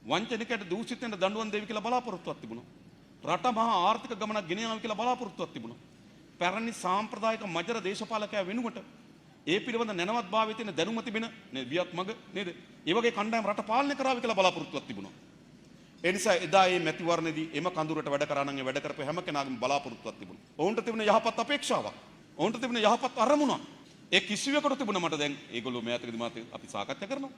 වංචනිකයට දූෂිතෙන්ට දඬුවම් දෙවි කියලා බලාපොරොත්තුවක් තිබුණා. රට මහා ආර්ථික ගමනක් ගෙන යාවි කියලා බලාපොරොත්තුවක් තිබුණා. පැරණි සාම්ප්‍රදායික මජර දේශපාලකයා වෙනුවට ඒ පිළිබඳ නැනවත් භාවයේ තියෙන දැනුම තිබෙන නේද වියක් මග නේද? ඒ වගේ කණ්ඩායම් රට පාලනය කරාවි කියලා බලාපොරොත්තුවක් තිබුණා. ඒ නිසා එදා මේ මැතිවරණයේදී එම කඳුරට වැඩ කරා නම් ඒ වැඩ කරපු හැම කෙනාගේම බලාපොරොත්තුවක් තිබුණා. ඔවුන්ට තිබුණ යහපත් අපේක්ෂාවක්. ඔවුන්ට තිබුණ යහපත් අරමුණක්. ඒ කිසිවෙකුට තිබුණ මට දැන් ඒගොල්ලෝ මේ අතරදී මාත් අපි සාකච්ඡා කරනවා.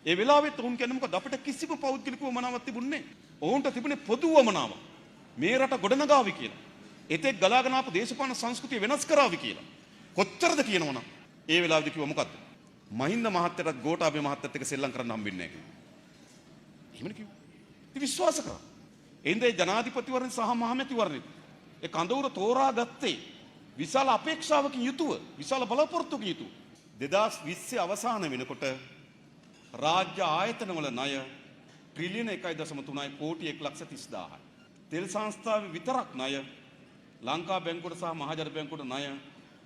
ඒ වෙලාවෙත් ඔවුන් කියන්නේ මොකද අපිට කිසිම පෞද්ගලිකව මනාවක් තිබුණේ නැහැ. ඔවුන්ට තිබුණේ පොදුව මනාවක්. මේ රට ගොඩනගාවි කියලා. එතෙක් ගලාගෙන ආපු දේශපාලන සංස්කෘතිය වෙනස් කරાવી කියලා. කොච්චරද කියනවනම් ඒ වෙලාවේදී කිව්ව මොකද්ද? මහින්ද මහත්තයටත් ගෝඨාභය මහත්තයත් එක්ක සෙල්ලම් කරන්න හම්බෙන්නේ නැහැ කිව්වා. එහෙමනේ කිව්වා. ඉතින් විශ්වාස කරා. එඳේ ජනාධිපතිවරණ සහ මහමැතිවරණ ඒ කඳවුර තෝරාගත්තේ විශාල අපේක්ෂාවකින් යුතුව, විශාල බලාපොරොත්තුකින් යුතුව. 2020 අවසාන වෙනකොට රාජ්‍ය ආයතනවල ණය ට්‍රිලියන 1.3යි කෝටි 1,30,000යි. තෙල් සංස්ථාවේ විතරක් ණය ලංකා බැංකුවට සහ මහජන බැංකුවට ණය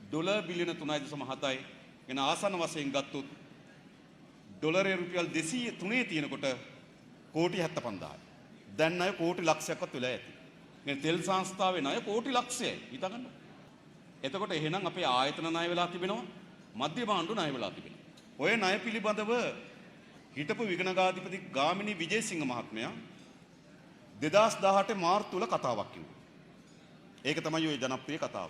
ඩොලර් බිලියන 3.7යි. එන ආසන්න වශයෙන් ගත්තොත් ඩොලරේ රුපියල් 203 තියෙනකොට කෝටි 75යි. දැන් ණය කෝටි ලක්ෂයක්වත් වෙලා ඇති. මේ තෙල් සංස්ථාවේ ණය කෝටි ලක්ෂයයි. හිතගන්න. එතකොට එහෙනම් අපේ ආයතන ණය වෙලා තිබෙනවා, මධ්‍යම ආණ්ඩු ණය වෙලා තිබෙනවා. ඔය ණය පිළිබඳව හිටපු විගණකාධිපති ගාමිණී විජේසිංහ මහත්මයා 2018 මාර්තු වල කතාවක් කිව්වා. ඒක තමයි ওই ජනප්‍රිය කතාව.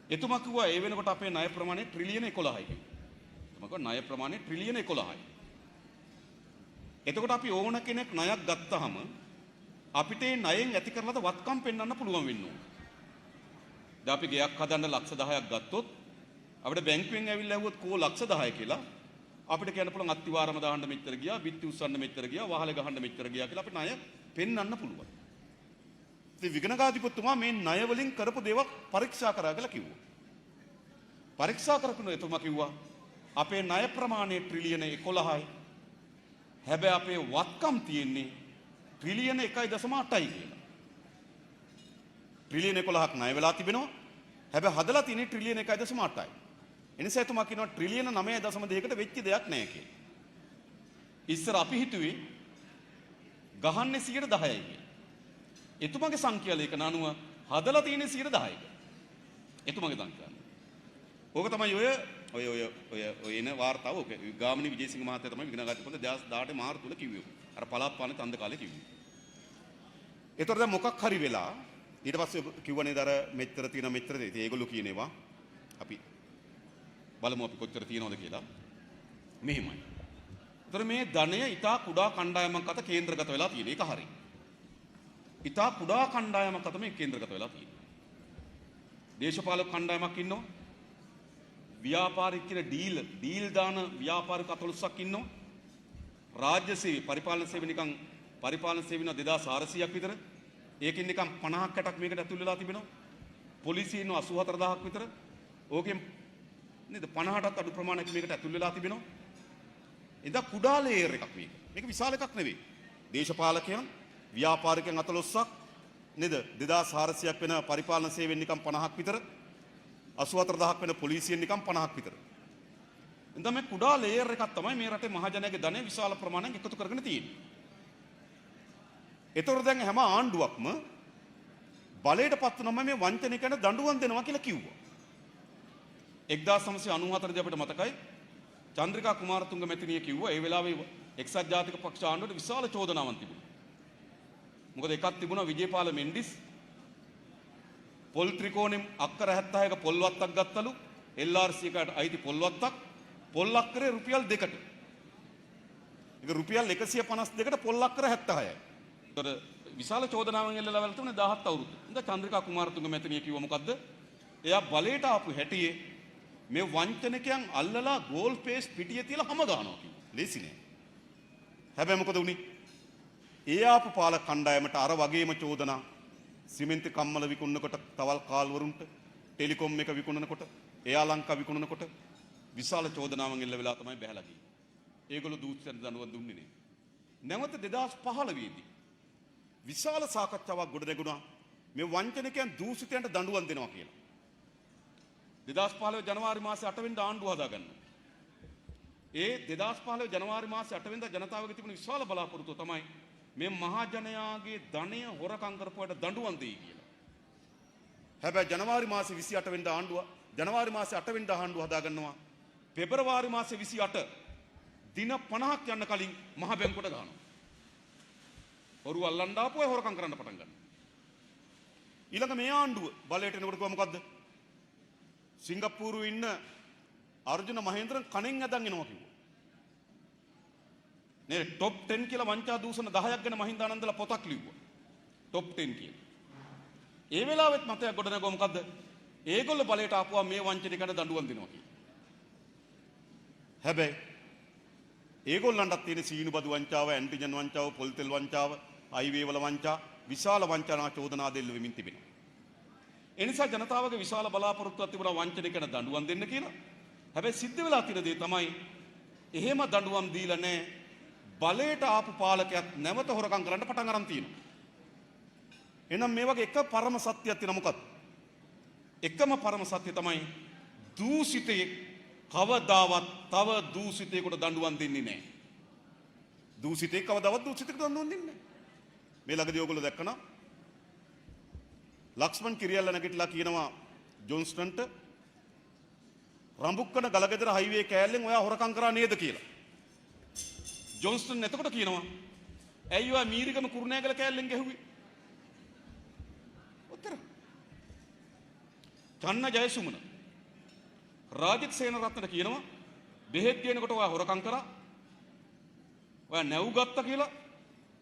එතුමා කිව්වා ඒ වෙනකොට අපේ ණය ප්‍රමාණය ට්‍රිලියන 11යි කියලා. එතුමා කිව්වා ණය ප්‍රමාණය ට්‍රිලියන 11යි. එතකොට අපි ඕන කෙනෙක් ණයක් ගත්තාම අපිට ඒ ණයෙන් ඇති කරන ලද වත්කම් පෙන්වන්න පුළුවන් වෙන්න ඕන. දැන් අපි ගෙයක් හදන්න ලක්ෂ 10ක් ගත්තොත් අපිට බැංකුවෙන් ඇවිල්ලා ඇහුවොත් කෝ ලක්ෂ 10 කියලා අපිට කියන්න පුළුවන් අත්තිවාරම දාන්න මෙච්චර ගියා, බිත්ති උස්සන්න මෙච්චර ගියා, වහලේ ගහන්න මෙච්චර ගියා කියලා අපිට ණය පෙන්වන්න පුළුවන්. ඉතින් විගණකාධිපතිතුමා මේ ණය වලින් කරපු දේවල් පරීක්ෂා කරා කියලා කිව්වා. පරීක්ෂා කරපු එතුමා කිව්වා අපේ ණය ප්‍රමාණය ට්‍රිලියන 11යි. හැබැයි අපේ වත්කම් තියෙන්නේ ට්‍රිලියන 1.8යි කියලා. ට්‍රිලියන 11ක් ණය වෙලා තිබෙනවා. හැබැයි හදලා තියෙන්නේ ට්‍රිලියන 1.8යි. එනිසා එතුමා කියනවා ට්‍රිලියන 9.2කට වෙච්ච දෙයක් නැහැ කියලා. ඉස්සර අපි හිතුවේ ගහන්නේ 10%යි කියලා. එතුමාගේ සංඛ්‍යාලේඛන අනුව හදලා තියෙන්නේ 10%යි. එතුමාගේ සංඛ්‍යාලේ. ඕක තමයි ඔය එන වාර්තාව. ඕක ගාමිණී විජේසිංහ මහත්තයා තමයි විගණකාධිපති 2018 මාර්තු වල කිව්වේ. අර පළාත් පාලනේ තන්ද කාලේ කිව්වේ. ඒතර දැන් මොකක් හරි වෙලා ඊට පස්සේ කිව්ව නේද අර මෙච්චර තියෙන මෙච්චර දෙයි. ඒගොල්ලෝ කියන ඒවා අපි බලමු අපි කොච්චර තියනවද කියලා. මෙහෙමයි. ඒතර මේ ධනය ඊටා කුඩා කණ්ඩායමක් අත කේන්ද්‍රගත වෙලා තියෙන එක හරියි. ඊටා කුඩා කණ්ඩායමක් අත මේ කේන්ද්‍රගත වෙලා තියෙනවා. දේශපාලක කණ්ඩායමක් ඉන්නවා. ව්‍යාපාරික කියන ඩීල් දාන ව්‍යාපාරික 14ක් ඉන්නවා. රාජ්‍ය සේවය පරිපාලන සේවය නිකන් පරිපාලන සේවය 2400ක් විතර. ඒකෙන් නිකන් 50ක් 60ක් මේකට ඇතුල් වෙලා තිබෙනවා. පොලිසිය ඉන්නවා 84000ක් විතර. ඕකෙන් නේද 50ටත් අඩු ප්‍රමාණයක් මේකට ඇතුල් වෙලා තිබෙනවා. එදා කුඩා ලේයර් එකක් මේක. මේක විශාල එකක් නෙවෙයි. දේශපාලකයන් ව්‍යාපාරිකයන් 14ක් නේද 2400ක් වෙන පරිපාලන සේවයෙන් නිකන් 50ක් විතර 84000ක් වෙන පොලිසියෙන් නිකන් 50ක් විතර. එතන මේ කුඩා ලේයර් එකක් තමයි මේ රටේ මහජනයාගේ ධනය විශාල ප්‍රමාණයක් එකතු කරගෙන තියෙන්නේ. ඒතර දැන් හැම ආණ්ඩුවක්ම බලයට පත් වුනම මේ වංචනිකයන්ට දඬුවම් දෙනවා කියලා කිව්වා. 1994 දී අපිට මතකයි චන්ද්‍රිකා කුමාරතුංග මැතිණිය කිව්වා ඒ වෙලාවේ එක්සත් ජාතික පක්ෂ ආණ්ඩුවට විශාල චෝදනාවක් තිබුණා. මොකද එකක් තිබුණා විජේපාල මෙන්ඩිස් පොල් ත්‍රිකෝණෙම් අක්කර 76ක පොල් වත්තක් ගත්තලු LRC එකට අයිති පොල් වත්තක් පොල් අක්කරේ රුපියල් 2කට. ඒක රුපියල් 152කට පොල් අක්කර 76යි. ඒතර විශාල චෝදනාවන් එල්ලලා වල තුනේ 17 අවුරුදු. ඉතින් චන්ද්‍රිකා කුමාරතුංග මැතිණිය කිව්වා මොකද්ද? එයා බලයට ආපු හැටියේ මේ වංචනිකයන් අල්ලලා ගෝල් පේස් පිටිය තියලා හැම ගන්නවා කිව්වා. ලේසි නෑ. හැබැයි මොකද උනේ? ඒ ආපු පාලක කණ්ඩායමට අර වගේම චෝදනා සිමෙන්ති කම්මල විකුණනකොට තවල් කාල්වරුන්ට ටෙලිකොම් එක විකුණනකොට එයා ලංකා විකුණනකොට විශාල චෝදනාවන් එල්ල වෙලා තමයි බැහැලා ගියේ. ඒගොල්ලෝ දූෂණ දඬුවම් දුන්නේ නේ. නැවත 2015 දී විශාල සාකච්ඡාවක් ගොඩ නැගුණා මේ වංචනිකයන් දූෂිතයන්ට දඬුවම් දෙනවා කියලා. 2015 ජනවාරි මාසේ 8 වෙනිදා ආණ්ඩුව හදාගන්නවා. ඒ 2015 ජනවාරි මාසේ 8 වෙනිදා ජනතාවගේ තිබුණු විශාල බලාපොරොත්තුව තමයි මේ මහා ජනයාගේ ධනය හොරකම් කරපුවාට දඬුවම් දෙයි කියලා. හැබැයි ජනවාරි මාසේ 28 වෙනිදා ආණ්ඩුව ජනවාරි මාසේ 8 වෙනිදා ආණ්ඩුව හදාගන්නවා. පෙබරවාරි මාසේ 28 දින 50ක් යන්න කලින් මහ බැංකුවට ගහනවා. හොරු අල්ලන්න ආපුවා හොරකම් කරන්න පටන් ගන්නවා. ඊළඟ මේ ආණ්ඩුව බලයට එනකොට කොහොම මොකද්ද? සිංගප්පූරුවේ ඉන්න අර්ජුන මහේන්ද්‍රන් කණෙන් ඇදන් එනවා කිව්වා. නේ টොප් 10 කියලා වංචා දූෂණ 10ක් ගැන මහින්දානන්දලා පොතක් ලිව්වා. টොප් 10 කියලා. ඒ වෙලාවෙත් මතයක් ගොඩනගුවා මොකද්ද? ඒගොල්ලෝ බලයට ආපුවා මේ වංචනිකයට දඬුවම් දෙනවා කියලා. හැබැයි ඒගොල්ලන්ටත් තියෙන සීනු බදු වංචාව, ඇන්ටිජන් වංචාව, පොල්තෙල් වංචාව, හයිවේ වල වංචා, විශාල වංචනා චෝදනා දෙල්ල වෙමින් තිබෙනවා. ඒ නිසා ජනතාවගේ විශාල බලාපොරොත්තුවක් තිබුණා වංචනිකයට දඬුවම් දෙන්න කියලා. හැබැයි සිද්ධ වෙලා තියෙන දේ තමයි එහෙම දඬුවම් දීලා නැහැ. බලයට ආපු පාලකයාත් නැවත හොරකම් කරන්න පටන් අරන් තියෙනවා. එහෙනම් මේ වගේ එක පරම සත්‍යයක් තියෙනවා මොකක්ද? එකම පරම සත්‍ය තමයි දූෂිතේ කවදාවත් තව දූෂිතයෙකුට දඬුවම් දෙන්නේ නැහැ. දූෂිතේ කවදාවත් දූෂිතයෙකුට දඬුවම් දෙන්නේ නැහැ. මේ ළඟදී ඔයගොල්ලෝ දැක්කනා ලක්ෂ්මන් කිරියල්ල නැගිටලා කියනවා ජොන්ස්ටන්ට රඹුක්කන ගලගෙදර හයිවේ කෑල්ලෙන් ඔයා හොරකම් කරා නේද කියලා. ජොන්ස්ටන් එතකොට කියනවා ඇයි ඔයා මීරිගම කුරුණෑගල කෑල්ලෙන් ගැහුවේ? උත්තර. චන්න ජයසුමන රාජිත් සේනරත්නට කියනවා බෙහෙත් දෙනකොට ඔයා හොරකම් කරා. ඔයා නැව් ගත්තා කියලා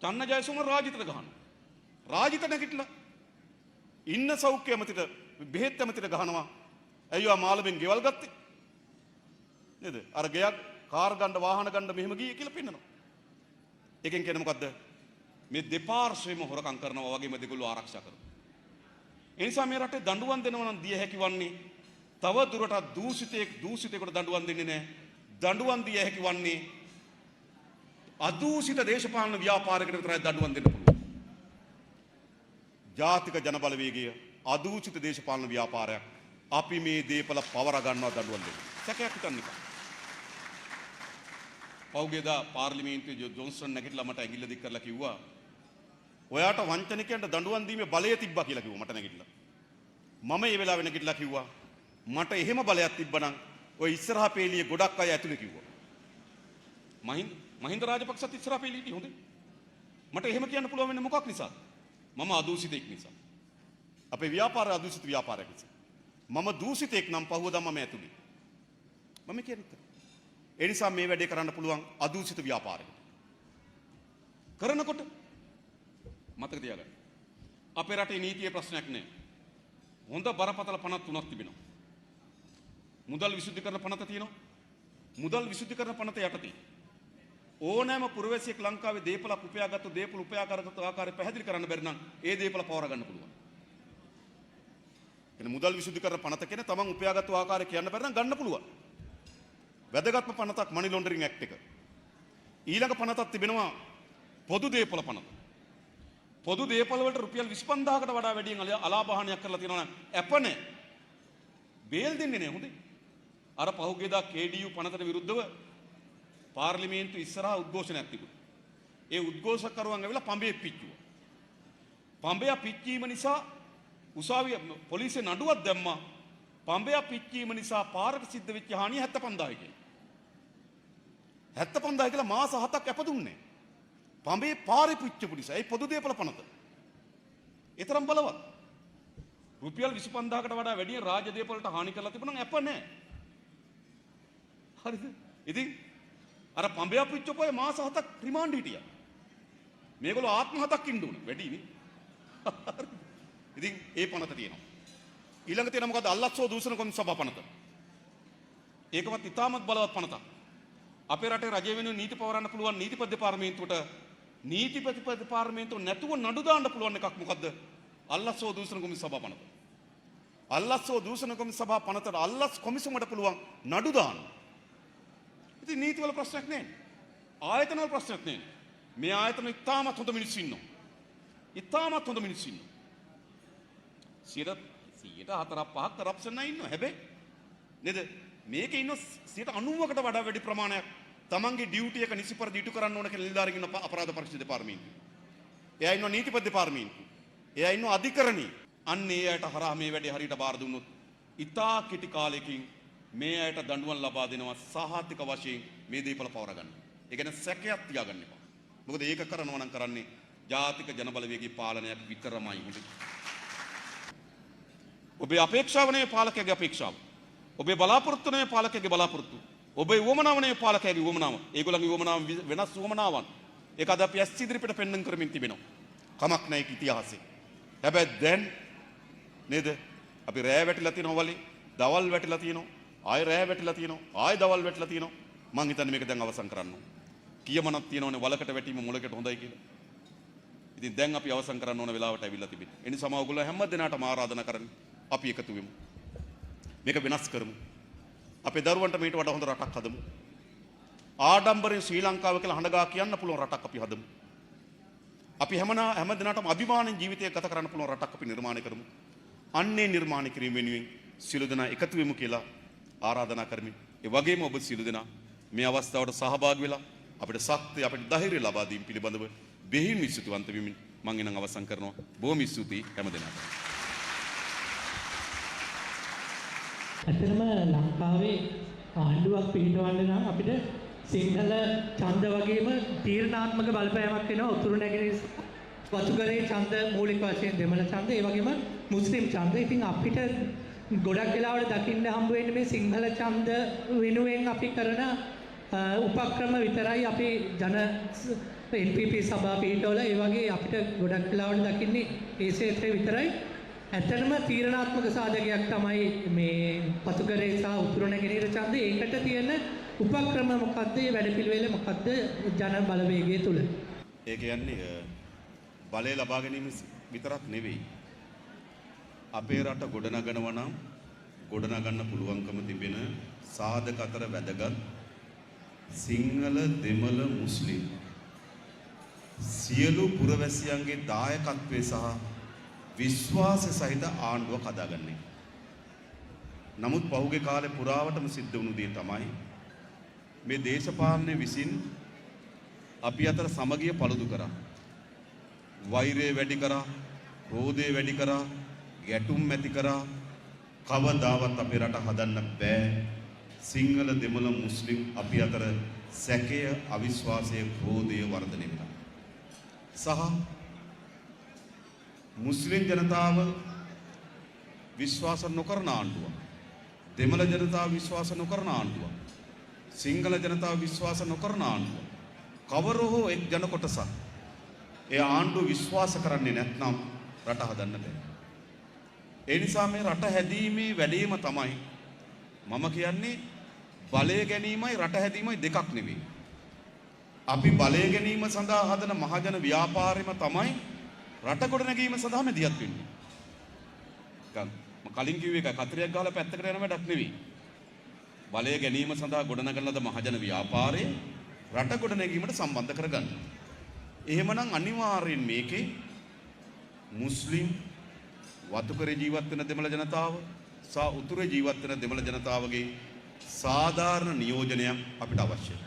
චන්න ජයසුමන රාජිතට ගහනවා. රාජිත නැගිටලා ඉන්න සෞඛ්‍ය ඇමතිට බෙහෙත් ඇමතිට ගහනවා. ඇයි ඔයා මාළඹෙන් ගෙවල් ගත්තේ? නේද? අර ගෙයක් කාර් ගන්න වාහන ගන්න මෙහෙම ගියේ කියලා පෙන්නනවා. එකෙන් කියන්නේ මොකද්ද? මේ දෙපාර්ශ්වෙම හොරකම් කරනවා වගේම දෙගොල්ලෝ ආරක්ෂා කරනවා. ඒ නිසා මේ රටේ දඬුවම් දෙනවා නම් දිය හැකි වන්නේ තව දුරටත් දූෂිතයෙකුට දඬුවම් දෙන්නේ නැහැ. දඬුවම් දිය හැකි වන්නේ අදූෂිත දේශපාලන ව්‍යාපාරයකට විතරයි දඬුවම් දෙන්න පුළුවන්. ජාතික ජනබලවේගය අදූෂිත දේශපාලන ව්‍යාපාරයක්. අපි මේ දීපල පවර ගන්නවා දඬුවම් දෙන්න. සැකයක් හිතන්න එපා. පෞගේදා පාර්ලිමේන්තුවේ ජොන්සන් නැගිටලා මට ඇඟිල්ල දික් කරලා කිව්වා ඔයාට වංචනිකයන්ට දඬුවම් දීමේ බලය තිබ්බා කියලා කිව්වා මට නැගිටලා. මම ඒ වෙලාවේ නැගිටලා කිව්වා මට එහෙම බලයක් තිබ්බනම් ඔය ඉස්සරහා පේලිය ගොඩක් අය ඇතුලේ කිව්වා. මහින්ද රාජපක්ෂත් ඉස්සරහා පේලියදී හොඳේ. මට එහෙම කියන්න පුළුවන් වෙන්නේ මොකක් නිසාද? මම අදූෂිතෙක් නිසා. අපේ ව්‍යාපාරය අදූෂිත ව්‍යාපාරයක් නිසා. මම දූෂිතෙක් නම් පහුවදා මම ඇතුලේ. මම කියන්නේ. ඒ නිසා මේ වැඩේ කරන්න පුළුවන් අදූෂිත ව්‍යාපාරයකට. කරනකොට මතක තියාගන්න. අපේ රටේ නීතියේ ප්‍රශ්නයක් නෑ. හොඳ බරපතල පනත් තුනක් තිබෙනවා. මුදල් විසුද්ධිකරණ පනත තියෙනවා. මුදල් විසුද්ධිකරණ පනත යටතේ ඕනෑම පුරවැසියෙක් ලංකාවේ දීපලක් උපයාගත්තු දීපල උපයාකරගත්තු ආකාරය පැහැදිලි කරන්න බැරි නම් ඒ දීපල පවර ගන්න පුළුවන්. එනේ මුදල් විසුද්ධිකරණ පනත කියන්නේ තමන් උපයාගත්තු ආකාරය කියන්න බැරි නම් ගන්න පුළුවන්. වැදගත්ම පනතක් මනි ලොන්ඩරින් ඇක්ට් එක. ඊළඟ පනතක් තිබෙනවා පොදු දීපල පනත. පොදු දීපල වලට රුපියල් 25000කට වඩා වැඩියෙන් අලාභහානියක් කරලා තියෙනවා නම් ඇපනේ බේල් දෙන්නේ නැහැ හොඳේ. අර පහුගියදා KDU පනතට විරුද්ධව පාර්ලිමේන්තු ඉස්සරහා උද්ඝෝෂණයක් තිබුණා. ඒ උද්ඝෝෂකරුවන් ඇවිල්ලා පඹේ පිච්චුවා. පඹය පිච්චීම නිසා උසාවිය පොලිසිය නඩුවක් දැම්මා. පඹය පිච්චීම නිසා පාරට සිද්ධ වෙච්ච හානිය 75000 කියලා. 75000 කියලා මාස 7ක් අප දුන්නේ. පඹේ පාරේ පිච්චපු නිසා. ඒ පොදු දීපල පනත. ඒ තරම් බලවත්. රුපියල් 25000කට වඩා වැඩි රාජ්‍ය දීපලට හානි කරලා තිබුණා නම් අප නැහැ. හරිද? ඉතින් අර පඹය පිච්චපුවේ මාස 7ක් රිමාන්ඩ් හිටියා. මේගොල්ලෝ ආත්ම 7ක් ඉන්න උන වැඩිනේ. ඉතින් ඒ පනත තියෙනවා. ඊළඟ තියෙන මොකද අල්ලස්සෝ දූෂණ කොමිසම සභා පනත. ඒකවත් ඉතාමත් බලවත් පනතක්. අපේ රටේ රජය වෙනුවෙන් නීති පවරන්න පුළුවන් නීතිපති දෙපාර්තමේන්තුවට නීතිපති දෙපාර්තමේන්තුව නැතුව නඩු දාන්න පුළුවන් එකක් මොකද්ද? අල්ලස්සෝ දූෂණ කොමිසම සභා පනත. අල්ලස්සෝ දූෂණ කොමිසම සභා පනතට අල්ලස් කොමිසමට පුළුවන් නඩු දාන්න. ඉතින් නීතිවල ප්‍රශ්නයක් නෑ. ආයතනවල ප්‍රශ්නයක් නෑ. මේ ආයතන ඉතාමත් හොඳ මිනිස්සු ඉන්නවා. ඉතාමත් හොඳ මිනිස්සු ඉන්නවා. 104ක් කරප්ෂන් අය ඉන්නවා. හැබැයි නේද මේකේ ඉන්න 90කට වඩා වැඩි ප්‍රමාණයක් තමන්ගේ ඩියුටි එක නිසි පරිදි ඉටු කරන්න ඕන කියලා නිලධාරීන් ඉන්න අපරාධ පරීක්ෂණ දෙපාර්තමේන්තුව. එයා ඉන්නවා නීතිපති දෙපාර්තමේන්තුව. එයා ඉන්නවා අධිකරණී. අන්න ඒ අයට හරහා මේ වැඩේ හරියට බාර දුන්නොත් ඉතා කෙටි කාලෙකින් මේ අයට දඬුවම් ලබා දෙනවා සහතික වශයෙන් මේ දීපල පවර ගන්න. ඒ කියන්නේ සැකයක් තියාගන්න එපා. මොකද ඒක කරනවා නම් කරන්නේ ජාතික ජනබලවේගී පාලනයක් විතරමයි හොඳයි. ඔබේ අපේක්ෂාව නෙවෙයි පාලකයාගේ අපේක්ෂාව. ඔබේ බලාපොරොත්තු නෙවෙයි පාලකයාගේ බලාපොරොත්තු. ඔබේ උවමනාව නෙවෙයි පාලකයාගේ උවමනාව. ඒගොල්ලන්ගේ උවමනාව වෙනස් උවමනාවන්. ඒක අද අපි ඇස් ඉදිරිපිට පෙන්වන්න කරමින් තිබෙනවා. කමක් නැහැ ඒක ඉතිහාසෙ. හැබැයි දැන් නේද අපි රෑ වැටිලා තියෙනවා වලේ, දවල් වැටිලා තියෙනවා, ආය රෑ වැටිලා තියෙනවා, ආය දවල් වැටිලා තියෙනවා. මං හිතන්නේ මේක දැන් අවසන් කරන්න ඕන. කියමනක් තියෙනවනේ වලකට වැටීම මුලකට හොඳයි කියලා. ඉතින් දැන් අපි අවසන් කරන්න ඕන වෙලාවට ඇවිල්ලා තිබෙනවා. ඒ නිසාම ඔයගොල්ලෝ හැම දිනකටම ආරාධනා කරන්නේ අපි එකතු වෙමු. මේක වෙනස් කරමු. අපේ දරුවන්ට මේට වඩා හොඳ රටක් හදමු. ආඩම්බරයෙන් ශ්‍රී ලංකාව කියලා හඬගා කියන්න පුළුවන් රටක් අපි හදමු. අපි හැම දිනකටම අභිමාණයෙන් ජීවිතය ගත කරන්න පුළුවන් රටක් අපි නිර්මාණය කරමු. අන්නේ නිර්මාණය කිරීම වෙනුවෙන් සියලු දෙනා එකතු වෙමු කියලා ආරාධනා කරමි. ඒ වගේම ඔබ සියලු දෙනා මේ අවස්ථාවට සහභාගී වෙලා අපිට ශක්තිය අපිට ධෛර්යය ලබා දීම පිළිබඳව බෙහෙවින් විශ්වාසවන්ත වෙමින් මම එනම් අවසන් කරනවා. බොහොම ස්තුතියි හැම දිනකටම. ඇත්තටම ලංකාවේ ආණ්ඩුවක් පිළිටවන්න නම් අපිට සිංහල ඡන්ද වගේම තීරණාත්මක බලපෑමක් වෙනවා. උතුරු නැගෙනහිර වතුකරේ ඡන්ද මූලික වශයෙන් දෙමළ ඡන්ද, ඒ වගේම මුස්ලිම් ඡන්ද. ඉතින් අපිට ගොඩක් වෙලාවට දකින්න හම්බ වෙන්නේ මේ සිංහල ඡන්ද වෙනුවෙන් අපි කරන උපක්‍රම විතරයි. අපි ජන NPP සභා පිටවල ඒ වගේ අපිට ගොඩක් වෙලාවට දකින්නේ ඒ ක්ෂේත්‍රේ විතරයි. ඇත්තටම තීරණාත්මක සාධකයක් තමයි මේ පතුකරේ සහ උතුරු නැගෙනහිර ඡන්ද. ඒකට තියෙන උපක්‍රම මොකද්ද? මේ වැඩපිළිවෙල මොකද්ද ජන බලවේගය තුල? ඒ කියන්නේ බලය ලබා ගැනීම විතරක් නෙවෙයි. අපේ රට ගොඩනගනවා නම් ගොඩනගන්න පුළුවන්කම තිබෙන සාධක අතර වැදගත් සිංහල, දෙමළ, මුස්ලිම් සියලු පුරවැසියන්ගේ දායකත්වයේ සහ විශ්වාස සහිත ආණ්ඩුවක් හදාගන්නේ. නමුත් පහුගිය කාලේ පුරාවටම සිද්ධ වුණු දේ තමයි මේ දේශපාලනය විසින් අපි අතර සමගිය පළුදු කරා. වෛරය වැඩි කරා, රෝධය වැඩි කරා, ගැටුම් ඇති කරා. කවදාවත් අපේ රට හදන්න බෑ. සිංහල, දෙමළ, මුස්ලිම් අපි අතර සැකය, අවිශ්වාසය, ක්‍රෝධය වර්ධනය වෙනවා. සහ මුස්ලිම් ජනතාව විශ්වාස නොකරන ආණ්ඩුව, දෙමළ ජනතාව විශ්වාස නොකරන ආණ්ඩුව, සිංහල ජනතාව විශ්වාස නොකරන ආණ්ඩුව කවර හෝ එක් ජන කොටසක් ඒ ආණ්ඩුව විශ්වාස කරන්නේ නැත්නම් රට හදන්න බෑ. ඒ නිසා මේ රට හැදීමේ වැඩේම තමයි මම කියන්නේ බලය ගැනීමයි රට හැදීමයි දෙකක් නෙවෙයි. අපි බලය ගැනීම සඳහා හදන මහජන ව්‍යාපාරෙම තමයි රට ගොඩ නැගීම සඳහා මැදිහත් වෙන්නේ. මම කලින් කිව්ව එක කතරයක් ගහලා පැත්තකට යන වැඩක් නෙවෙයි. බලය ගැනීම සඳහා ගොඩනගන ලද මහජන ව්‍යාපාරය රට ගොඩ නැගීමට සම්බන්ධ කරගන්න. එහෙමනම් අනිවාර්යෙන් මේකේ මුස්ලිම් වතුකරේ ජීවත් වෙන දෙමළ ජනතාව සහ උතුරේ ජීවත් වෙන දෙමළ ජනතාවගේ සාධාරණ නියෝජනයක් අපිට අවශ්‍යයි.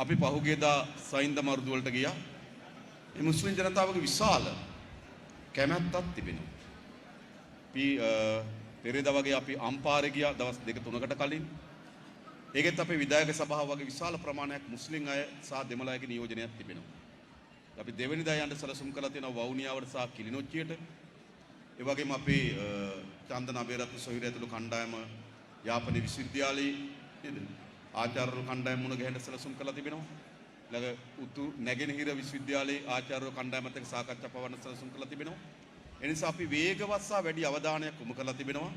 අපි පහුගියදා සයින්ද මරුදු වලට ගියා. මේ මුස්ලිම් ජනතාවගේ විශාල කැමැත්තක් තිබෙනවා. අපි පෙරේදා වගේ අපි අම්පාරේ ගියා දවස් 2-3කට කලින්. ඒකෙත් අපේ විධායක සභාව වගේ විශාල ප්‍රමාණයක් මුස්ලිම් අය සහ දෙමළ අයගේ නියෝජනයක් තිබෙනවා. අපි දෙවෙනිදා යන්න සැලසුම් කරලා තියෙනවා වවුනියාවට සහ කිලිනොච්චියට. ඒ වගේම අපේ චන්දන අබේරත්න සොහිර ඇතුළු කණ්ඩායම යාපනයේ විශ්වවිද්‍යාලයේ නේද ආචාර්යවරු කණ්ඩායම මුණ ගැහෙන්න සැලසුම් කරලා තිබෙනවා. ළඟ උතුරු නැගෙනහිර විශ්වවිද්‍යාලයේ ආචාර්යවරු කණ්ඩායමත් එක්ක සාකච්ඡා පවත්වන්න සැලසුම් කරලා තිබෙනවා. ඒ නිසා අපි වේගවත් සහ වැඩි අවධානයක් යොමු කරලා තිබෙනවා.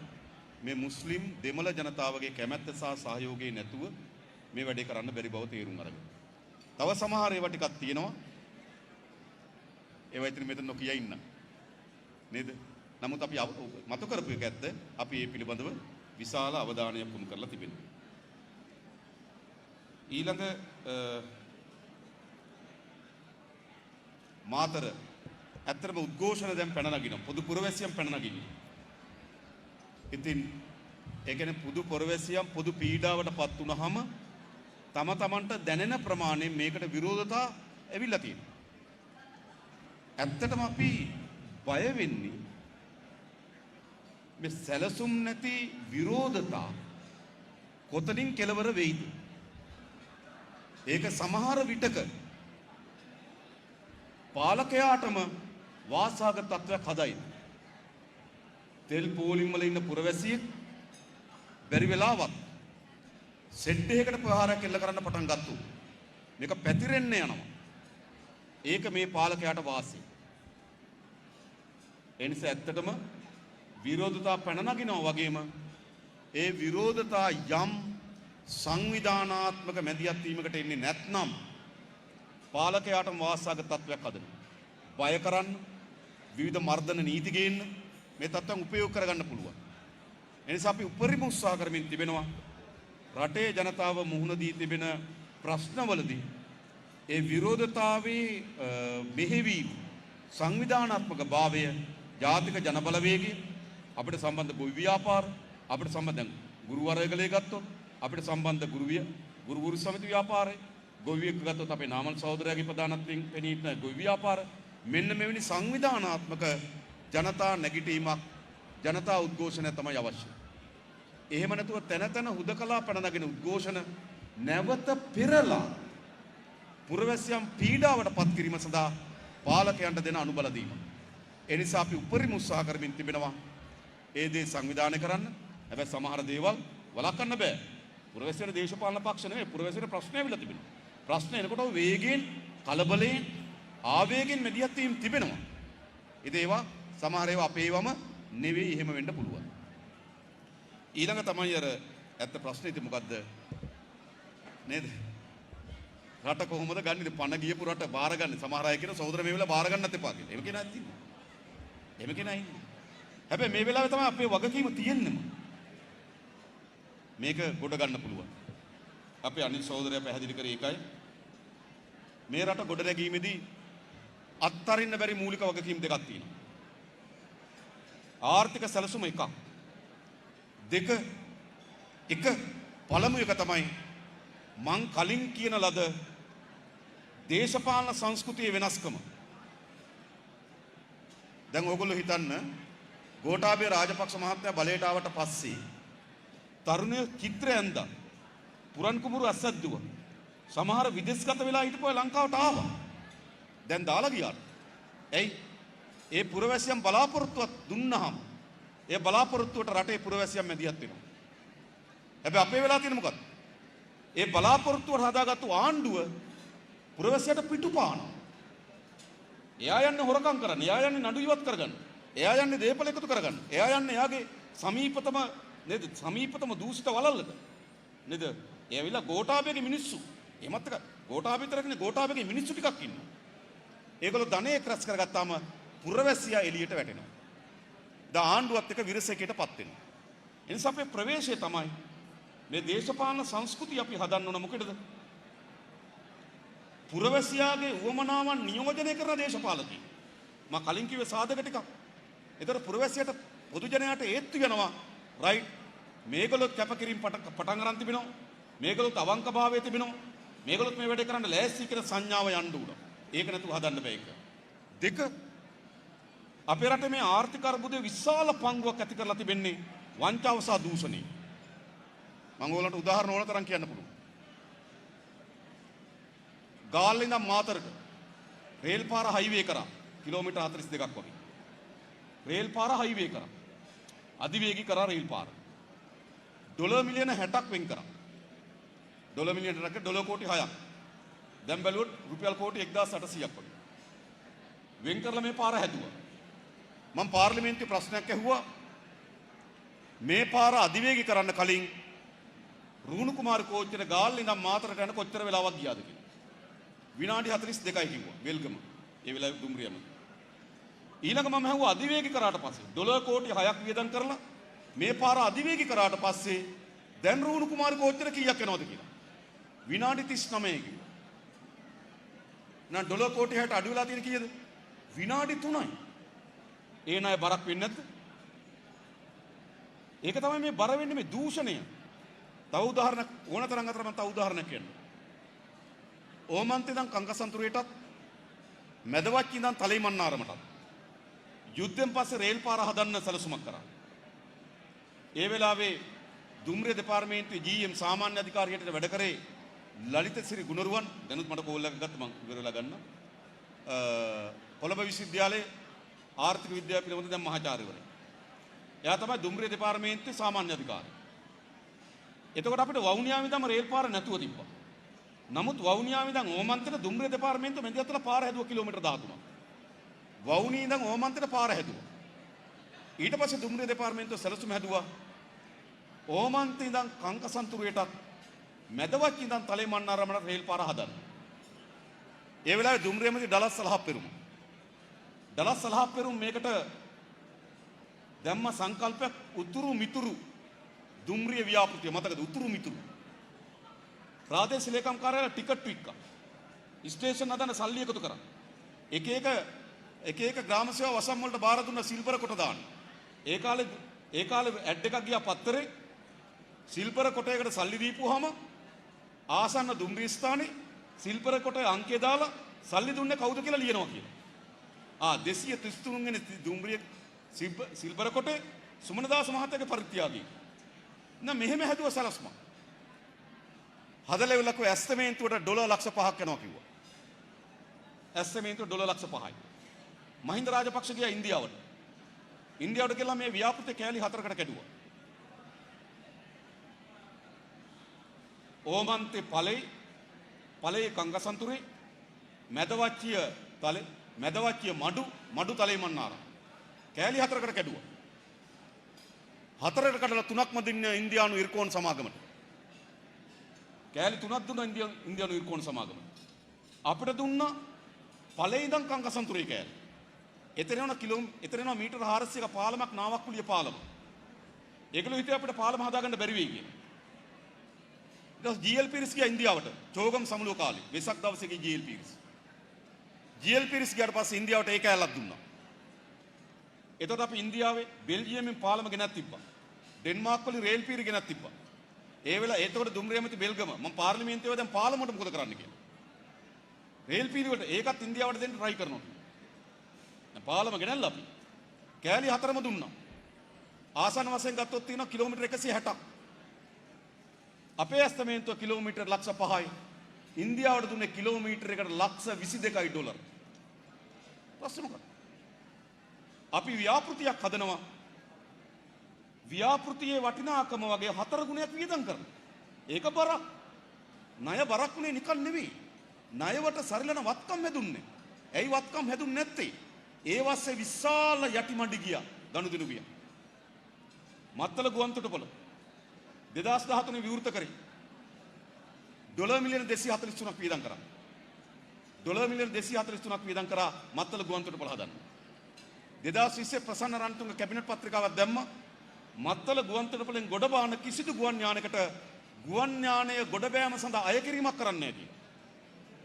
මේ මුස්ලිම් දෙමළ ජනතාවගේ කැමැත්ත සහ සහයෝගය නැතුව මේ වැඩේ කරන්න බැරි බව තේරුම් අරගෙන. තව සමහර ඒවා ටිකක් තියෙනවා. ඒවා ඉතින් මෙතන නොකිය ඉන්න. නේද? නමුත් අපි මතු කරපු එක ඇත්ත අපි මේ පිළිබඳව විශාල අවධානයක් යොමු කරලා තිබෙනවා. ඊළඟ මාතර ඇත්තටම උද්ඝෝෂණ දැන් පැන නගිනවා. පොදු පුරවැසියන් පැන නගිනවා. ඉතින් ඒ කියන්නේ පොදු පුරවැසියන් පොදු පීඩාවට පත් වුනහම තම තමන්ට දැනෙන ප්‍රමාණයෙන් මේකට විරෝධතා ඇවිල්ලා තියෙනවා. ඇත්තටම අපි බය වෙන්නේ මේ සැලසුම් නැති විරෝධතා කොතනින් කෙලවර වෙයිද? ඒක සමහර විටක පාලකයාටම වාසාගත තත්ත්වයක් හදයි. තෙල් පෝලිම් වල ඉන්න පුරවැසියෙක් බැරි වෙලාවත් සෙට් එකකට ප්‍රහාරයක් එල්ල කරන්න පටන් ගත්තා. මේක පැතිරෙන්න යනවා. ඒක මේ පාලකයාට වාසිය. ඒ නිසා ඇත්තටම විරෝධතා පැන නගිනවා වගේම ඒ විරෝධතා යම් සංවිධානාත්මක මැදිහත් වීමකට එන්නේ නැත්නම් පාලකයාටම වාසාගත තත්ත්වයක් හදනවා. බය කරන්න විවිධ මර්ධන නීති ගේන්න මේ තත්ත්වයන් උපයෝග කරගන්න පුළුවන්. ඒ නිසා අපි උපරිම උත්සාහ කරමින් තිබෙනවා රටේ ජනතාව මුහුණ දී තිබෙන ප්‍රශ්නවලදී ඒ විරෝධතාවේ මෙහෙවීම සංවිධානාත්මක භාවය ජාතික ජනබලවේගය අපිට සම්බන්ධ ගොවි ව්‍යාපාර අපිට සම්බන්ධ ගුරු වර්ගලේ ගත්තොත් අපිට සම්බන්ධ ගුරු සමිති ව්‍යාපාරය ගොවියෙක් ගත්තොත් අපේ නාමල් සහෝදරයාගේ ප්‍රධානත්වයෙන් පෙනී සිටින ගොවි ව්‍යාපාර මෙන්න මෙවැනි සංවිධානාත්මක ජනතා නැගිටීමක් ජනතා උද්ඝෝෂණය තමයි අවශ්‍ය. එහෙම නැතුව තැන තැන හුදකලා පැන නගින උද්ඝෝෂණ නැවත පෙරලා පුරවැසියන් පීඩාවට පත් කිරීම සඳහා පාලකයන්ට දෙන අනුබල දීම. ඒ නිසා අපි උපරිම උත්සාහ කරමින් තිබෙනවා ඒ දේ සංවිධානය කරන්න. හැබැයි සමහර දේවල් වළක්වන්න බෑ. පුරවැසියන් දේශපාලන පක්ෂ නෙවෙයි පුරවැසියන් ප්‍රශ්න ඇවිල්ලා තිබෙනවා. ප්‍රශ්න එනකොට වේගයෙන් කලබලයෙන් ආවේගයෙන් මැදිහත් වීම තිබෙනවා. ඉතින් ඒවා සමහර ඒවා අපේවම නෙවෙයි එහෙම වෙන්න පුළුවන්. ඊළඟ තමයි අර ඇත්ත ප්‍රශ්නේ ඉතින් මොකද්ද නේද? රට කොහොමද ගන්නේ? පණ ගියපු රට බාර ගන්න. සමහර අය කියන සහෝදර මේ වෙලාව බාර ගන්නත් එපා කියලා. එහෙම කෙනා ඉන්නේ. එහෙම කෙනා ඉන්නේ. හැබැයි මේ වෙලාවේ තමයි අපේ වගකීම තියෙන්නම. මේක ගොඩ ගන්න පුළුවන්. අපේ අනිත් සහෝදරයා පැහැදිලි කරේ ඒකයි. මේ රට ගොඩ නැගීමේදී අත්තරින්න බැරි මූලික වගකීම් දෙකක් තියෙනවා. ආර්ථික සැලසුම එකක්. දෙක එක පළමු එක තමයි මං කලින් කියන ලද දේශපාලන සංස්කෘතියේ වෙනස්කම. දැන් ඕගොල්ලෝ හිතන්න ගෝඨාභය රාජපක්ෂ මහත්මයා බලයට ආවට පස්සේ තරුණ චිත්‍රය ඇඳා පුරන් කුමරු අස්සද්දුව සමහර විදේශගත වෙලා හිටපුවා ලංකාවට ආවා. දැන් දාලා ගියාට. ඇයි? ඒ පුරවැසියන් බලාපොරොත්තුවක් දුන්නාම ඒ බලාපොරොත්තුවට රටේ පුරවැසියන් මැදිහත් වෙනවා. හැබැයි අපේ වෙලා තියෙන මොකක්ද? ඒ බලාපොරොත්තුවට හදාගත්තු ආණ්ඩුව පුරවැසියට පිටුපානවා. එයා යන්නේ හොරකම් කරන්න, එයා යන්නේ නඩු ඉවත් කරගන්න, එයා යන්නේ දේපල එකතු කරගන්න, එයා යන්නේ එයාගේ සමීපතම නේද? සමීපතම දූෂිත වලල්ලට නේද? ඒ ඇවිල්ලා ගෝඨාභයගේ මිනිස්සු. එහෙමත් එක ගෝඨාභය විතරකනේ ගෝඨාභයගේ මිනිස්සු ටිකක් ඉන්නවා. ඒගොල්ලෝ ධනෙ ක්‍රස් කරගත්තාම පුරවැසියා එළියට වැටෙනවා. ආණ්ඩුවත් එක්ක විරසකයටපත් වෙනවා. ඒ නිසා අපේ ප්‍රවේශය තමයි මේ දේශපාලන සංස්කෘතිය අපි හදන්න ඕන මොකටද? පුරවැසියාගේ උවමනාවන් නියෝජනය කරන දේශපාලකයෝ. මම කලින් කිව්වේ සාධක ටිකක්. ඒතර පුරවැසියට පොදු ජනයාට ඒත්තු වෙනවා. රයිට්. මේගොල්ලොත් කැපකිරීම පටන් ගන්න තිබෙනවා. මේගොල්ලොත් අවංකභාවයේ තිබෙනවා. මේගොල්ලොත් මේ වැඩේ කරන්න ලෑස්ති කියන සංඥාව යන්න උඩ. ඒක නැතුව හදන්න බෑ ඒක. දෙක අපේ රටේ මේ ආර්ථික අර්බුදයේ විශාල පංගුවක් ඇති කරලා තිබෙන්නේ වංචාව සහ දූෂණය. මම ඔයාලට උදාහරණ ඕන තරම් කියන්න පුළුවන්. ගාල්ල ඉඳන් මාතරට රේල් පාර හයිවේ කරා කිලෝමීටර් 42ක් වගේ. රේල් පාර හයිවේ කරා. අධිවේගී කරා රේල් පාර. ඩොලර් මිලියන 60ක් වෙන් කරා. ඩොලර් මිලියන 60ක ඩොලර් කෝටි 6ක්. දැන් බැලුවොත් රුපියල් කෝටි 1800ක් වගේ. වෙන් කරලා මේ පාර හැදුවා. මම පාර්ලිමේන්තුවේ ප්‍රශ්නයක් ඇහුවා. මේ පාර අධිවේගී කරන්න කලින් රුණු කුමාර කෝච්චියට ගාල්ල ඉඳන් මාතරට යන කොච්චර වෙලාවක් ගියාද කියලා. විනාඩි 42යි කිව්වා වෙල්ගම. ඒ වෙලාවේ දුම්රියම. ඊළඟ මම ඇහුවා අධිවේගී කරාට පස්සේ ඩොලර් කෝටි 6ක් වියදම් කරලා මේ පාර අධිවේගී කරාට පස්සේ දැන් රුණු කුමාර කෝච්චියට කීයක් යනවද කියලා. විනාඩි 39 කිව්වා. නා ඩොලර් කෝටි 60 අඩු වෙලා තියෙන කීයද? විනාඩි 3යි. ඒ ණය බරක් වෙන්නේ නැද්ද? ඒක තමයි මේ බර වෙන්නේ මේ දූෂණය. තව උදාහරණයක් ඕනතරම් අතර මම තව උදාහරණයක් කියන්නම්. ඕමන්තේ ඉඳන් කංකසන්තුරේටත් මැදවච්චි ඉඳන් තලෙමන්නාරමටත් යුද්ධෙන් පස්සේ රේල් පාර හදන්න සැලසුමක් කරා. ඒ වෙලාවේ දුම්රිය දෙපාර්තමේන්තුවේ GM සාමාන්‍ය අධිකාරියට වැඩ කරේ ලලිත සිරි ගුණරුවන්. දැනුත් මට කෝල් එකක් ගත්ත මම ඉවර වෙලා ගන්න. කොළඹ විශ්වවිද්‍යාලයේ ආර්ථික විද්‍යාව පිළිබඳ දැන් මහාචාර්යවරයෙක්. එයා තමයි දුම්රිය දෙපාර්තමේන්තුවේ සාමාන්‍ය අධිකාරිය. එතකොට අපිට වවුනියාව ඉඳන් රේල් පාර නැතුව තිබ්බා. නමුත් වවුනියාව ඉඳන් ඕමන්තේට දුම්රිය දෙපාර්තමේන්තුව මැදිහත්ලා පාර හැදුවා කිලෝමීටර් 13ක්. වවුනිය ඉඳන් ඕමන්තේට පාර හැදුවා. ඊට පස්සේ දුම්රිය දෙපාර්තමේන්තුව සැලසුම හැදුවා. ඕමන්තේ ඉඳන් කංකසන්තුරේටත් මැදවච්චි ඉඳන් තලෙමන්නාරමට රේල් පාර හදන්න. ඒ වෙලාවේ දුම්රිය මැදි ඩලස් 30ක් පෙරුම. ඩලස් 30ක් පෙරුම මේකට දැම්ම සංකල්පයක් උතුරු මිතුරු දුම්රිය ව්‍යාපෘතිය මතකද? උතුරු මිතුරු ප්‍රාදේශීය ලේකම් කාර්යාලය ටිකට් වික්කා. ස්ටේෂන් හදන්න සල්ලි එකතු කරා. එක එක ග්‍රාම සේවා වසම් වලට බාර දුන්න සිල්පර කොට දාන්න. ඒ කාලේ ඇඩ් එකක් ගියා පත්තරේ සිල්පර කොටයකට සල්ලි දීපුවාම ආසන්න දුම්රිය ස්ථානේ සිල්පර කොටේ අංකය දාලා සල්ලි දුන්නේ කවුද කියලා ලියනවා කියලා. 233 වෙනි දුම්රිය සිල්පර කොටේ සුමනදාස මහත්තයාගේ පරිත්‍යාගී. මෙහෙම හැදුව සලස්ම. හදලා ඉවරලකෝ ඇස්තමේන්තුවට ඩොලර් ලක්ෂ 5ක් යනවා කිව්වා. ඇස්තමේන්තුවට ඩොලර් ලක්ෂ 5යි. මහින්ද රාජපක්ෂ ගියා ඉන්දියාවට. ඉන්දියාවට ගිහලා මේ ව්‍යාපෘති කෑලි 4කට කැඩුවා. ඕමන්තේ පළේ කංගසන්තුරේ මැදවච්චිය මඩු තලෙමන්නාර කෑලි 4කට කැඩුවා. 4කට කඩලා 3ක්ම දෙන්න ඉන්දියානු ඉර්කෝන් සමාගමට. කෑලි 3ක් දුන්නා ඉන්දියානු ඉර්කෝන් සමාගමට. අපිට දුන්නා පළේ ඉඳන් කංගසන්තුරේ කෑලි. එතන යන මීටර 400ක පාලමක් නාවක්කුලිය පාලම. ඒකලු හිතේ අපිට පාලම හදාගන්න බැරි වෙයි කියලා. ඊට GL පීරිස් ගියා ඉන්දියාවට. චෝගම් සමුළුව කාලේ. වෙසක් දවසේ ගිය GL පීරිස්. GL පීරිස් ගියාට පස්සේ ඉන්දියාවට ඒ කෑල්ලක් දුන්නා. එතකොට අපි ඉන්දියාවේ බෙල්ජියමෙන් පාලම ගෙනත් තිබ්බා. ඩෙන්මාර්ක් වලින් රේල් පීරි ගෙනත් තිබ්බා. ඒ වෙලාව එතකොට දුම්රිය මැති බෙල්ගම මම පාර්ලිමේන්තුවේ දැන් පාර්ලිමේන්තුවට මොකද කරන්න කියලා. රේල් පීරි වලට ඒකත් ඉන්දියාවට දෙන්න try කරනවා. දැන් පාලම ගෙනල්ලා අපි කෑලි 4ම දුන්නා. ආසන්න වශයෙන් ගත්තොත් තියෙනවා කිලෝමීටර් 160ක්. අපේ ඇස්තමේන්තුව කිලෝමීටර් ලක්ෂ 5යි. ඉන්දියාවට දුන්නේ කිලෝමීටර් එකට ලක්ෂ 22යි ඩොලර්. ප්‍රශ්න මොකක්ද? අපි ව්‍යාපෘතියක් හදනවා. ව්‍යාපෘතියේ වටිනාකම වගේ 4 ගුණයක් වියදම් කරනවා. ඒක බරක්. ණය බරක් උනේ නිකන් නෙවෙයි. ණයවට සරිලන වත්කම් හැදුන්නේ. ඇයි වත්කම් හැදුන්නේ නැත්තේ? ඒ වස්සේ විශාල යටිමඩි ගියා. ගනුදෙනු ගියා. මත්තල ගුවන්තොටුපළ 2013 විවෘත කරේ. ඩොලර් මිලියන 243ක් වියදම් කරා. ඩොලර් මිලියන 243ක් වියදම් කරා මත්තල ගුවන්තොටුපළ හදන්න. 2020 ප්‍රසන්න රන්තුංග කැබිනට් පත්‍රිකාවක් දැම්මා. මත්තල ගුවන්තොටුපළෙන් ගොඩ බාන කිසිදු ගුවන් යානයකට ගුවන් යානය ගොඩ බෑම සඳහා අය කිරීමක් කරන්නේ නැහැ කියලා.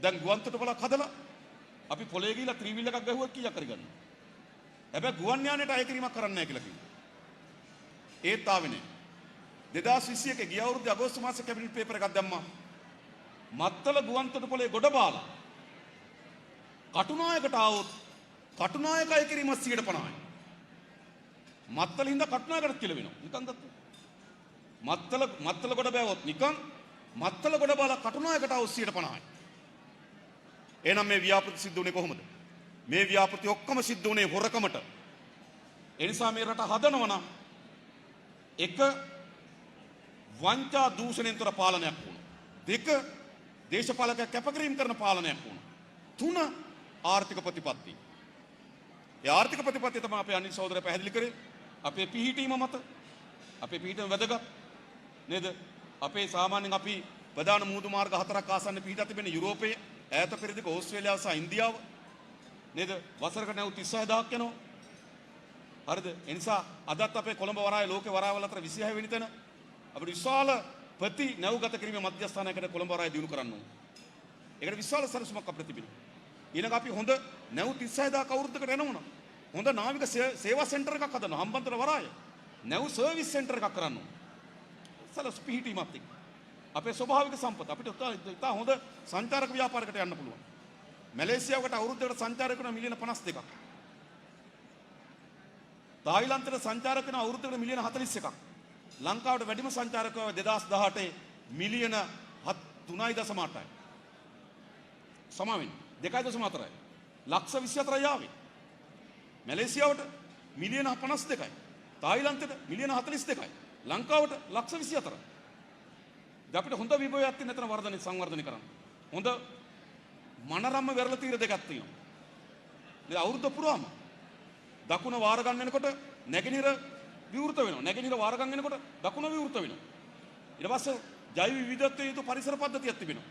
දැන් ගුවන්තොටුපළක් හදලා අපි පොලේ ගිහලා ත්‍රිවිල් එකක් ගහුවා කීයක් හරි ගන්නවා. හැබැයි ගුවන් යානයට අය කිරීමක් කරන්නේ නැහැ කියලා කිව්වා. ඒත් ආවේ නැහැ. 2021 ගිය අවුරුද්දේ අගෝස්තු මාසේ කැබිනට් පේපර් එකක් දැම්මා. මත්තල ගුවන්තොටුපළේ ගොඩ බාලා කටුනායකට ආවොත් කටුනායක අය කිරීම 150යි. මත්තල හින්දා කටුනායකට කියලා වෙනවා. නිකන් ගත්තා. මත්තල ගොඩ බෑවොත් නිකන් මත්තල ගොඩ බාලා කටුනායකට ආවොත් 150යි. එහෙනම් මේ ව්‍යාපෘති සිද්ධ වුණේ කොහොමද? මේ ව්‍යාපෘති ඔක්කොම සිද්ධ වුණේ හොරකමට. ඒ නිසා මේ රට හදනවා නම් එක වංචා දූෂණයෙන් තොර පාලනයක් වුණා. දෙක දේශපාලකයන් කැපකිරීම කරන පාලනයක් වුණා. තුන ආර්ථික ප්‍රතිපත්ති. ඒ ආර්ථික ප්‍රතිපත්තිය තමයි අපේ අනිල් සහෝදරය පැහැදිලි කරේ. අපේ පිහිටීම මත අපේ පිහිටීම වැදගත් නේද? අපේ සාමාන්‍යයෙන් අපි ප්‍රධාන මූදු මාර්ග 4ක් ආසන්න පිහිටා තිබෙන යුරෝපයේ ඈත පෙරදිග ඕස්ට්‍රේලියාව සහ ඉන්දියාව නේද? වසරකට නැව් 36000ක් යනවා. හරිද? ඒ නිසා අදත් අපේ කොළඹ වරාය ලෝකේ වරායවල අතර 26 වෙනි තැන අපිට විශාල ප්‍රති නැව්ගත කිරීමේ මධ්‍යස්ථානයකට කොළඹ වරාය දිනු කරන්න ඕනේ. ඒකට විශාල සැලසුමක් අපිට තිබෙනවා. ඊළඟ අපි හොඳ නැව් 36000 කවුරුද්දකට එනවනම් හොඳ නාවික සේවා සෙන්ටර් එකක් හදනවා හම්බන්තොට වරාය. නැව් සර්විස් සෙන්ටර් එකක් කරන්න ඕන. සලස් පිහිටීමක් එක්ක. අපේ ස්වභාවික සම්පත අපිට ඉතා හොඳ සංචාරක ව්‍යාපාරයකට යන්න පුළුවන්. මැලේසියාවකට අවුරුද්දකට සංචාරක වෙන මිලියන 52ක්. තායිලන්තයට සංචාරක වෙන අවුරුද්දකට මිලියන 41ක්. ලංකාවට වැඩිම සංචාරකයෝ 2018 මිලියන 3.8යි. සමාවෙන් 2.4යි. ලක්ෂ 24යි ආවේ. මැලේසියාවට මිලියන 52යි. තායිලන්තයට මිලියන 42යි. ලංකාවට ලක්ෂ 24යි. අපිට හොඳ විභවයක් තියෙන එතන වර්ධනය සංවර්ධනය කරන්න. හොඳ මනරම්ම වෙරළ තීර දෙකක් තියෙනවා. මේ අවුරුද්ද පුරාම දකුණ වාර ගන්න වෙනකොට නැගෙනහිර විවෘත වෙනවා. නැගෙනහිර වාර ගන්න වෙනකොට දකුණ විවෘත වෙනවා. ඊට පස්සේ ජෛව විවිධත්වයේ යුතු පරිසර පද්ධතියක් තිබෙනවා.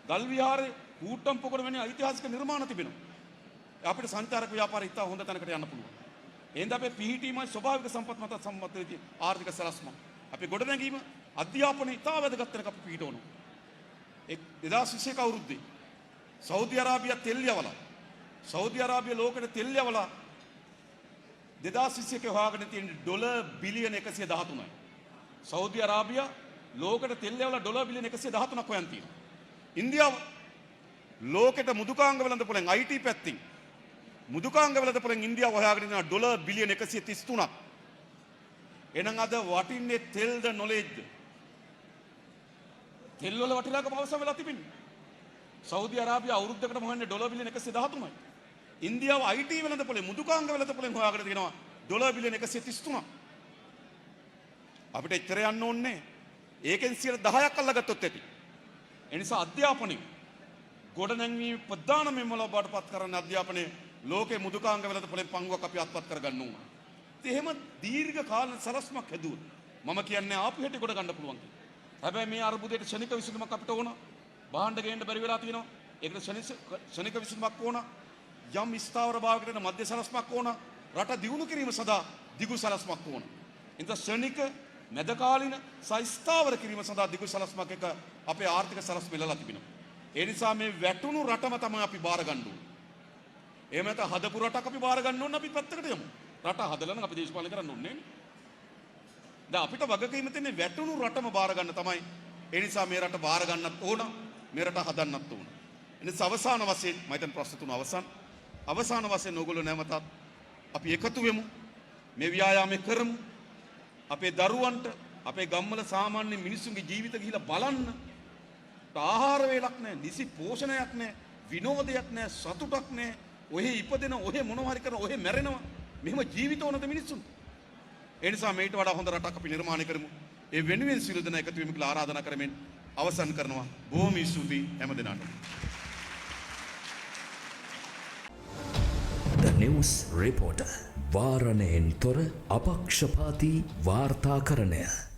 ගල් විහාරයේ කූට්ටම් පොකඩ වැනි ඓතිහාසික නිර්මාණ තිබෙනවා. අපිට සංචාරක ව්‍යාපාරය ඉතා හොඳ තැනකට යන්න පුළුවන්. එහෙනම් අපේ පිහිටීමයි ස්වභාවික සම්පත් මත සම්බන්ධ වෙච්ච ආර්ථික සලස්ම. අපේ ගොඩනැගීම අධ්‍යාපනය ඉතා වැදගත් තැනක අපි පිහිටවනවා. 2021 අවුරුද්දේ සෞදි අරාබිය තෙල් යවලා සෞදි අරාබිය ලෝකෙට තෙල් යවලා 2021 හොයාගෙන තියෙන ඩොලර් බිලියන 113යි. සෞදි අරාබිය ලෝකෙට තෙල් යවලා ඩොලර් බිලියන 113ක් හොයන් තියෙනවා. ඉන්දියාව ලෝකෙට මුදුකාංග වෙළඳපොලෙන් IT පැත්තෙන් මුදුකාංග වෙළඳපොලෙන් ඉන්දියාව හොයාගෙන ඉන්නවා ඩොලර් බිලියන 133ක්. එහෙනම් අද වටින්නේ තෙල්ද නොලෙජ්ද? තෙල් වල වටිනාකම අවසන් වෙලා තිබෙන්නේ. සෞදි අරාබිය අවුරුද්දකට මොහොන්නේ ඩොලර් බිලියන 113යි. ඉන්දියාව IT වෙළඳපොලේ මුදුකාංග වෙළඳපොලෙන් හොයාගෙන තියෙනවා ඩොලර් බිලියන 133ක්. අපිට එච්චර යන්න ඕනේ. ඒකෙන් 10%ක් අල්ලගත්තොත් ඇති. ඒ නිසා අධ්‍යාපනය ගොඩනැංවීම ප්‍රධානම මොළබඩපත් කරන අධ්‍යාපනය ලෝකේ මුදුකාංග වෙළඳපොලෙන් පංගුවක් අපි අත්පත් කරගන්න ඕන. එහෙම දීර්ඝ කාල සලස්මක් හැදුවොත් මම කියන්නේ ආපු හැටි කොට ගන්න පුළුවන් කියලා. හැබැයි මේ අර්බුදයට ක්ෂණික විසඳුමක් අපිට ඕන. භාණ්ඩ ගේන්න බැරි වෙලා තියෙනවා. ඒකට ක්ෂණික විසඳුමක් ඕන. යම් ස්ථාවර භාවයකට මධ්‍ය සලස්මක් ඕන. රට දියුණු කිරීම සඳහා දිගු සලස්මක් ඕන. එතන ක්ෂණික මැදකාලීන ස්ථාවර කිරීම සඳහා දිගු සලස්මක් එක අපේ ආර්ථික සලස්ම ඉල්ලලා තිබෙනවා. ඒ නිසා මේ වැටුණු රටම තමයි අපි බාර ගන්න ඕනේ. එහෙම නැත්නම් හදපු රටක් අපි බාර ගන්න ඕන අපි පැත්තකට යමු. රට හදලා නම් අපි දේශපාලනය කරන්න ඕනේ නේ. දැන් අපිට වගකීම තියෙන්නේ වැටුණු රටම බාර ගන්න තමයි. ඒ නිසා මේ රට බාර ගන්නත් ඕන, මේ රට හදන්නත් ඕන. එනිසා අවසාන වශයෙන් මම හිතන ප්‍රශ්න තුන අවසාන වශයෙන් ඕගොල්ලෝ නැවතත් අපි එකතු වෙමු. මේ ව්‍යායාමය කරමු. අපේ දරුවන්ට අපේ ගම්වල සාමාන්‍ය මිනිස්සුන්ගේ ජීවිත ගිහිලා බලන්න. ආහාර වේලක් නැහැ, නිසි පෝෂණයක් නැහැ, විනෝදයක් නැහැ, සතුටක් නැහැ. ඔහෙ ඉපදෙන, ඔහෙ මොනවා හරි කරන, ඔහෙ මැරෙනවා. මෙහෙම ජීවිත ඕනද මිනිස්සුන්ට? ඒ නිසා මේට වඩා හොඳ රටක් අපි නිර්මාණය කරමු. ඒ වෙනුවෙන් සියලු දෙනා එකතු වෙමු කියලා ආරාධනා කරමින් අවසන් කරනවා. බොහොම ස්තුතියි හැම දිනකටම. The News Reporter වාරණයෙන් තොර අපක්ෂපාතී වාර්තාකරණය.